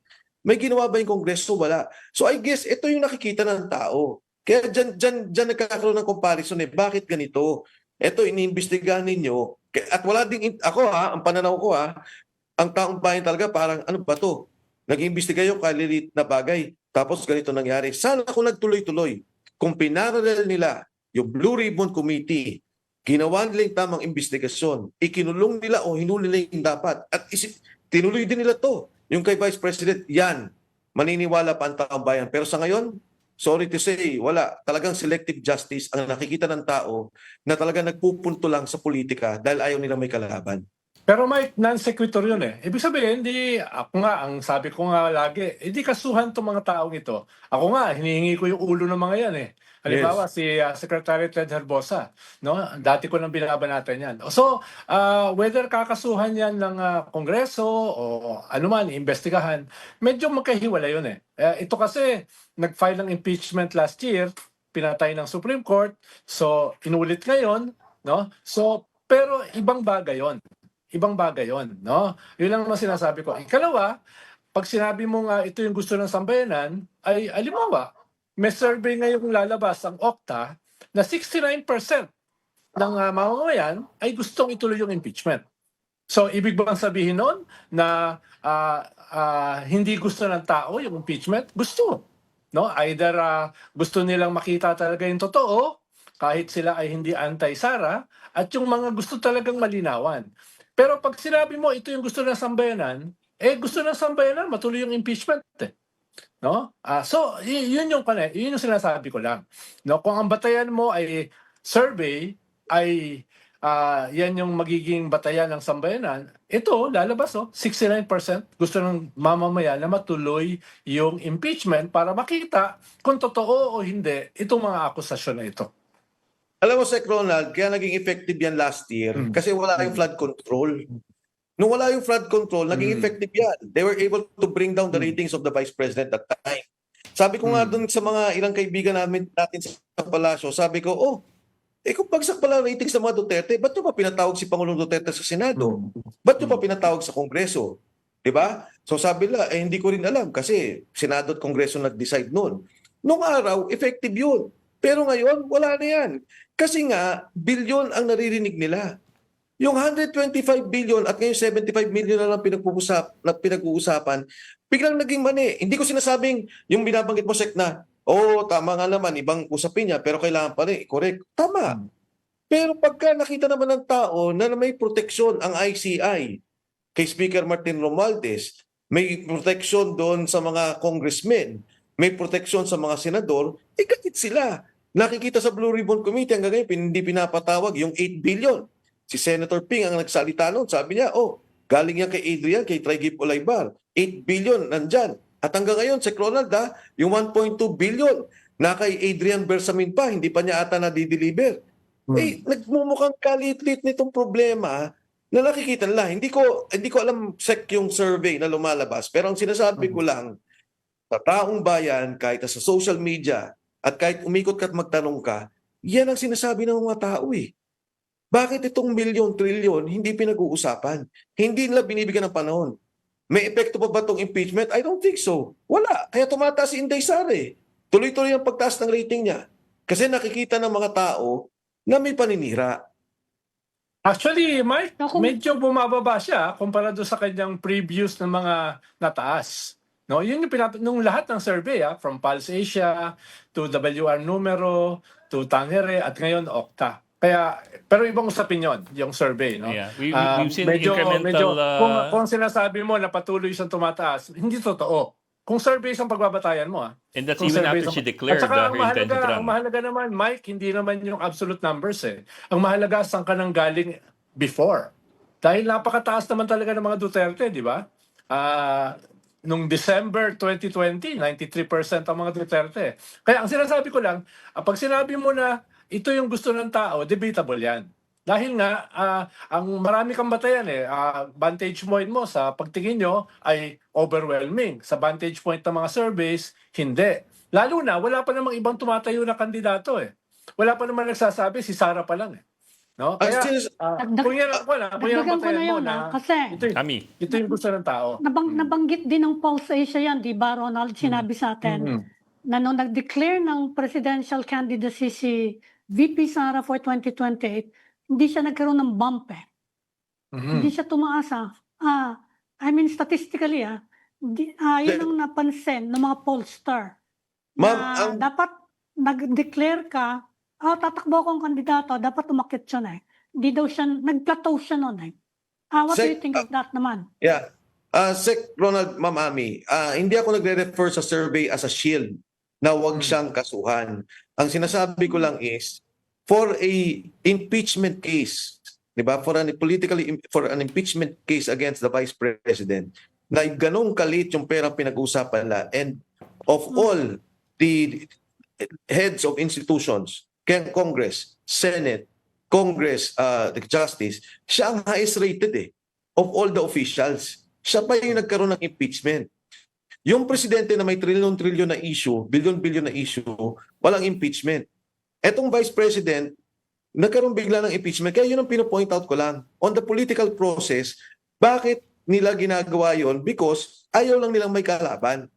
May ginawa ba yung Kongreso? Wala. So I guess, ito yung nakikita ng tao. Kaya dyan nagkakaroon ng comparison eh. Bakit ganito? Ito, iniimbestigahan ninyo. At wala ding, ang pananaw ko ang taong bayan talaga parang, ano ba to? Nag-iimbestiga yung kalilit na bagay. Tapos ganito nangyari. Sana kung nagtuloy-tuloy, kung pinaralel nila yung Blue Ribbon Committee, ginawa nila yung tamang investigasyon, ikinulong nila o hinuli nila yung dapat. At tinuloy din nila to. Yung kay Vice President, yan. Maniniwala pa ang taong bayan. Pero sa ngayon, sorry to say, wala. Talagang selective justice ang nakikita ng tao na talagang nagpupunto lang sa politika dahil ayaw nila may kalaban. Pero Mike, non-sequitur yun eh. Ibig sabihin, ang sabi ko nga lagi, hindi kasuhan itong mga taong ito. Ako nga, hinihingi ko yung ulo ng mga yan eh. Halimbawa, si Secretary Ted Herbosa, no? Dati ko nang binabanatan yan. So, whether kakasuhan yan ng Kongreso o anuman, imbestigahan, medyo magkahiwala yun eh. Ito kasi, nag-file ng impeachment last year, pinatay ng Supreme Court, so inulit ngayon, no? So, pero ibang bagay yon. Ibang bagay yon, no? Yun lang naman sinasabi ko. Ikalawa, pag sinabi mo nga ito yung gusto ng sambayanan, ay alimawa, may survey ngayong lalabas ang Okta na 69% ng mamamayan ay gustong ituloy yung impeachment. So, ibig bang sabihin nun na hindi gusto ng tao yung impeachment? Gusto. No? Either gusto nilang makita talaga yung totoo, kahit sila ay hindi anti-Sara, at yung mga gusto talagang malinawan. Pero pag sinabi mo ito yung gusto ng sambayanan, gusto ng sambayanan matuloy yung impeachment eh. No? So yun yung sinasabi ko lang. No, kung ang batayan mo ay survey ay yan yung magiging batayan ng sambayanan. Ito, lalabas, 69% gusto ng mamamayan na matuloy yung impeachment para makita kung totoo o hindi itong mga akusasyon na ito. Alam mo, Sec Ronald, kaya naging effective yan last year kasi wala yung flood control. Nung wala yung flood control, naging effective yan. They were able to bring down the ratings of the Vice President at that time. Sabi ko nga dun sa mga ilang kaibigan natin sa palasyo, sabi ko, kung bagsak pala ratings ng mga Duterte, ba't nyo pa pinatawag si Pangulong Duterte sa Senado? Ba't nyo pa pinatawag sa Kongreso? Diba? So sabi nila, hindi ko rin alam kasi Senado at Kongreso nag-decide noon. Nung araw, effective yun. Pero ngayon, wala na yan. Kasi nga, bilyon ang naririnig nila. Yung 125 billion at ngayon 75 million na lang pinag-uusapan, biglang naging mani. Hindi ko sinasabing yung binabanggit mo, Sek, na tama nga naman, ibang usapin niya, pero kailangan pa rin, correct. Tama. Pero pagka nakita naman ng tao na may proteksyon ang ICI kay Speaker Martin Romualdez, may proteksyon doon sa mga congressmen, may proteksyon sa mga senador, galit sila. Nakikita sa Blue Ribbon Committee hanggang ngayon, hindi pinapatawag yung 8 billion. Si Senator Ping ang nagsalita noon, sabi niya, galing yan kay Adrian, kay Trigip Olaybar. 8 billion nandyan. At hanggang ngayon, Sec Ronald, yung 1.2 billion na kay Adrian Bersamin pa, hindi pa niya ata na-deliver. Nagmumukhang kalit-lit nitong problema na nakikita nila. Hindi ko alam, Sec, yung survey na lumalabas. Pero ang sinasabi ko lang, sa taong bayan, kahit sa social media, at kahit umikot ka at magtanong ka, yan ang sinasabi ng mga tao eh. Bakit itong milyon, trilyon, hindi pinag-uusapan? Hindi nila binibigyan ng panahon. May epekto pa ba itong impeachment? I don't think so. Wala. Kaya tumataas si Inday Sara eh. Tuloy-tuloy ang pagtaas ng rating niya. Kasi nakikita ng mga tao na may paninira. Actually, Mike, medyo bumababa siya kumpara doon sa kanyang previous na mga nataas. No, yun yung nung lahat ng survey, from Pulse Asia to WR Numero to Tangere at ngayon Okta. Kaya, pero ibang usapin yun, yung survey, no? Yeah, we've seen incremental... kung sinasabi mo na patuloy siyang tumataas, hindi totoo. Kung survey ang pagbabatayan mo, And that's even after she declared her intent to ang run. mahalaga naman, Mike, hindi naman yung absolute numbers eh. Ang mahalaga, saan ka nang galing before. Dahil napakataas naman talaga ng mga Duterte, di ba? Nung December 2020, 93% ang mga Duterte. Kaya ang sinasabi ko lang, pag sinabi mo na ito yung gusto ng tao, debatable yan. Dahil nga, ang marami kang batayan vantage point mo sa pagtingin nyo ay overwhelming. Sa vantage point ng mga surveys, hindi. Lalo na, wala pa namang ibang tumatayo na kandidato eh. Wala pa naman nagsasabi, si Sara pa lang eh. No? Kaya, kung yan ang batayan mo na, kasi ito yung gusto ng tao. nabanggit din ng Pulse Asia yan, di ba, Ronald? Sinabi sa atin na nung nag-declare ng presidential candidacy si VP Sara for 2028, hindi siya nagkaroon ng bump eh. Hindi siya tumaasa. I mean, statistically, yun ang napansin ng mga pollster. Ma'am, Dapat nag-declare ka, tatakbo akong kandidato, dapat umakit siya eh. Hindi daw siya, nag-plateau siya noon eh. What do you think of that naman? Yeah. Sec Ronald, Ma'am Ami, hindi ako nagre-refer sa survey as a shield na huwag siyang kasuhan. Ang sinasabi ko lang is, for a impeachment case, di ba? For an impeachment case against the Vice President, na ganong kalit yung perang pinag-uusapan nila, and of all the heads of institutions, Congress, Senate, Congress, the Justice, siya ang highest rated of all the officials. Siya pa yung nagkaroon ng impeachment. Yung presidente na may trillion na issue, billion na issue, walang impeachment. Etong Vice President, nagkaroon bigla ng impeachment. Kaya yun ang pinopoint out ko lang. On the political process, bakit nila ginagawa yun? Because ayaw lang nilang may kalaban.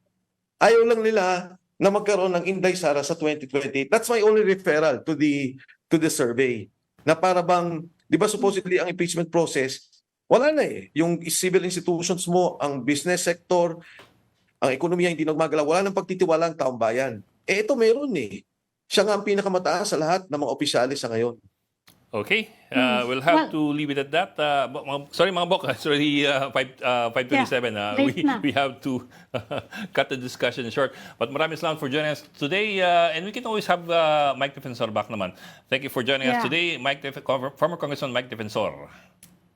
Ayaw lang nila na magkaroon ng Inday Sara sa 2028. That's my only referral to the survey. Na para bang, di ba supposedly ang impeachment process, wala na eh. Yung civil institutions mo, ang business sector, ang ekonomiya hindi nagmagalaw, wala nang pagtitiwala ang taong bayan. Ito meron eh. Siya nga ang pinakamataas sa lahat ng mga opisyalis sa ngayon. Okay, we'll have to leave it at that. Sorry mga bok, it's already 5:27. late na. We have to cut the discussion short. But maraming salamat for joining us today. And we can always have Mike Defensor back naman. Thank you for joining us Yeah. today, former Congressman Mike Defensor.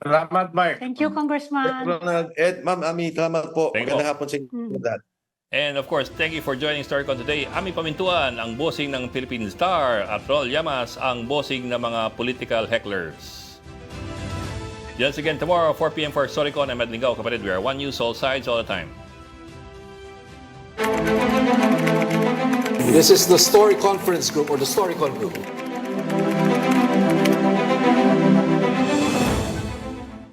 Salamat, Mark. Thank you, Congressman. Ronald, Ed, Ma'am Ami, salamat po. Thank you Magandang hapon sa inyo. And of course, thank you for joining Storycon today. Ami Pamintuan, ang bossing ng Philippine Star, at Rol Llamas, ang bossing ng mga political hecklers. Once again, tomorrow, 4 p.m. for Storycon. I'm Ed Lingao, kapatid. We are one news, all sides, all the time. This is the Story Conference Group or the Storycon Group.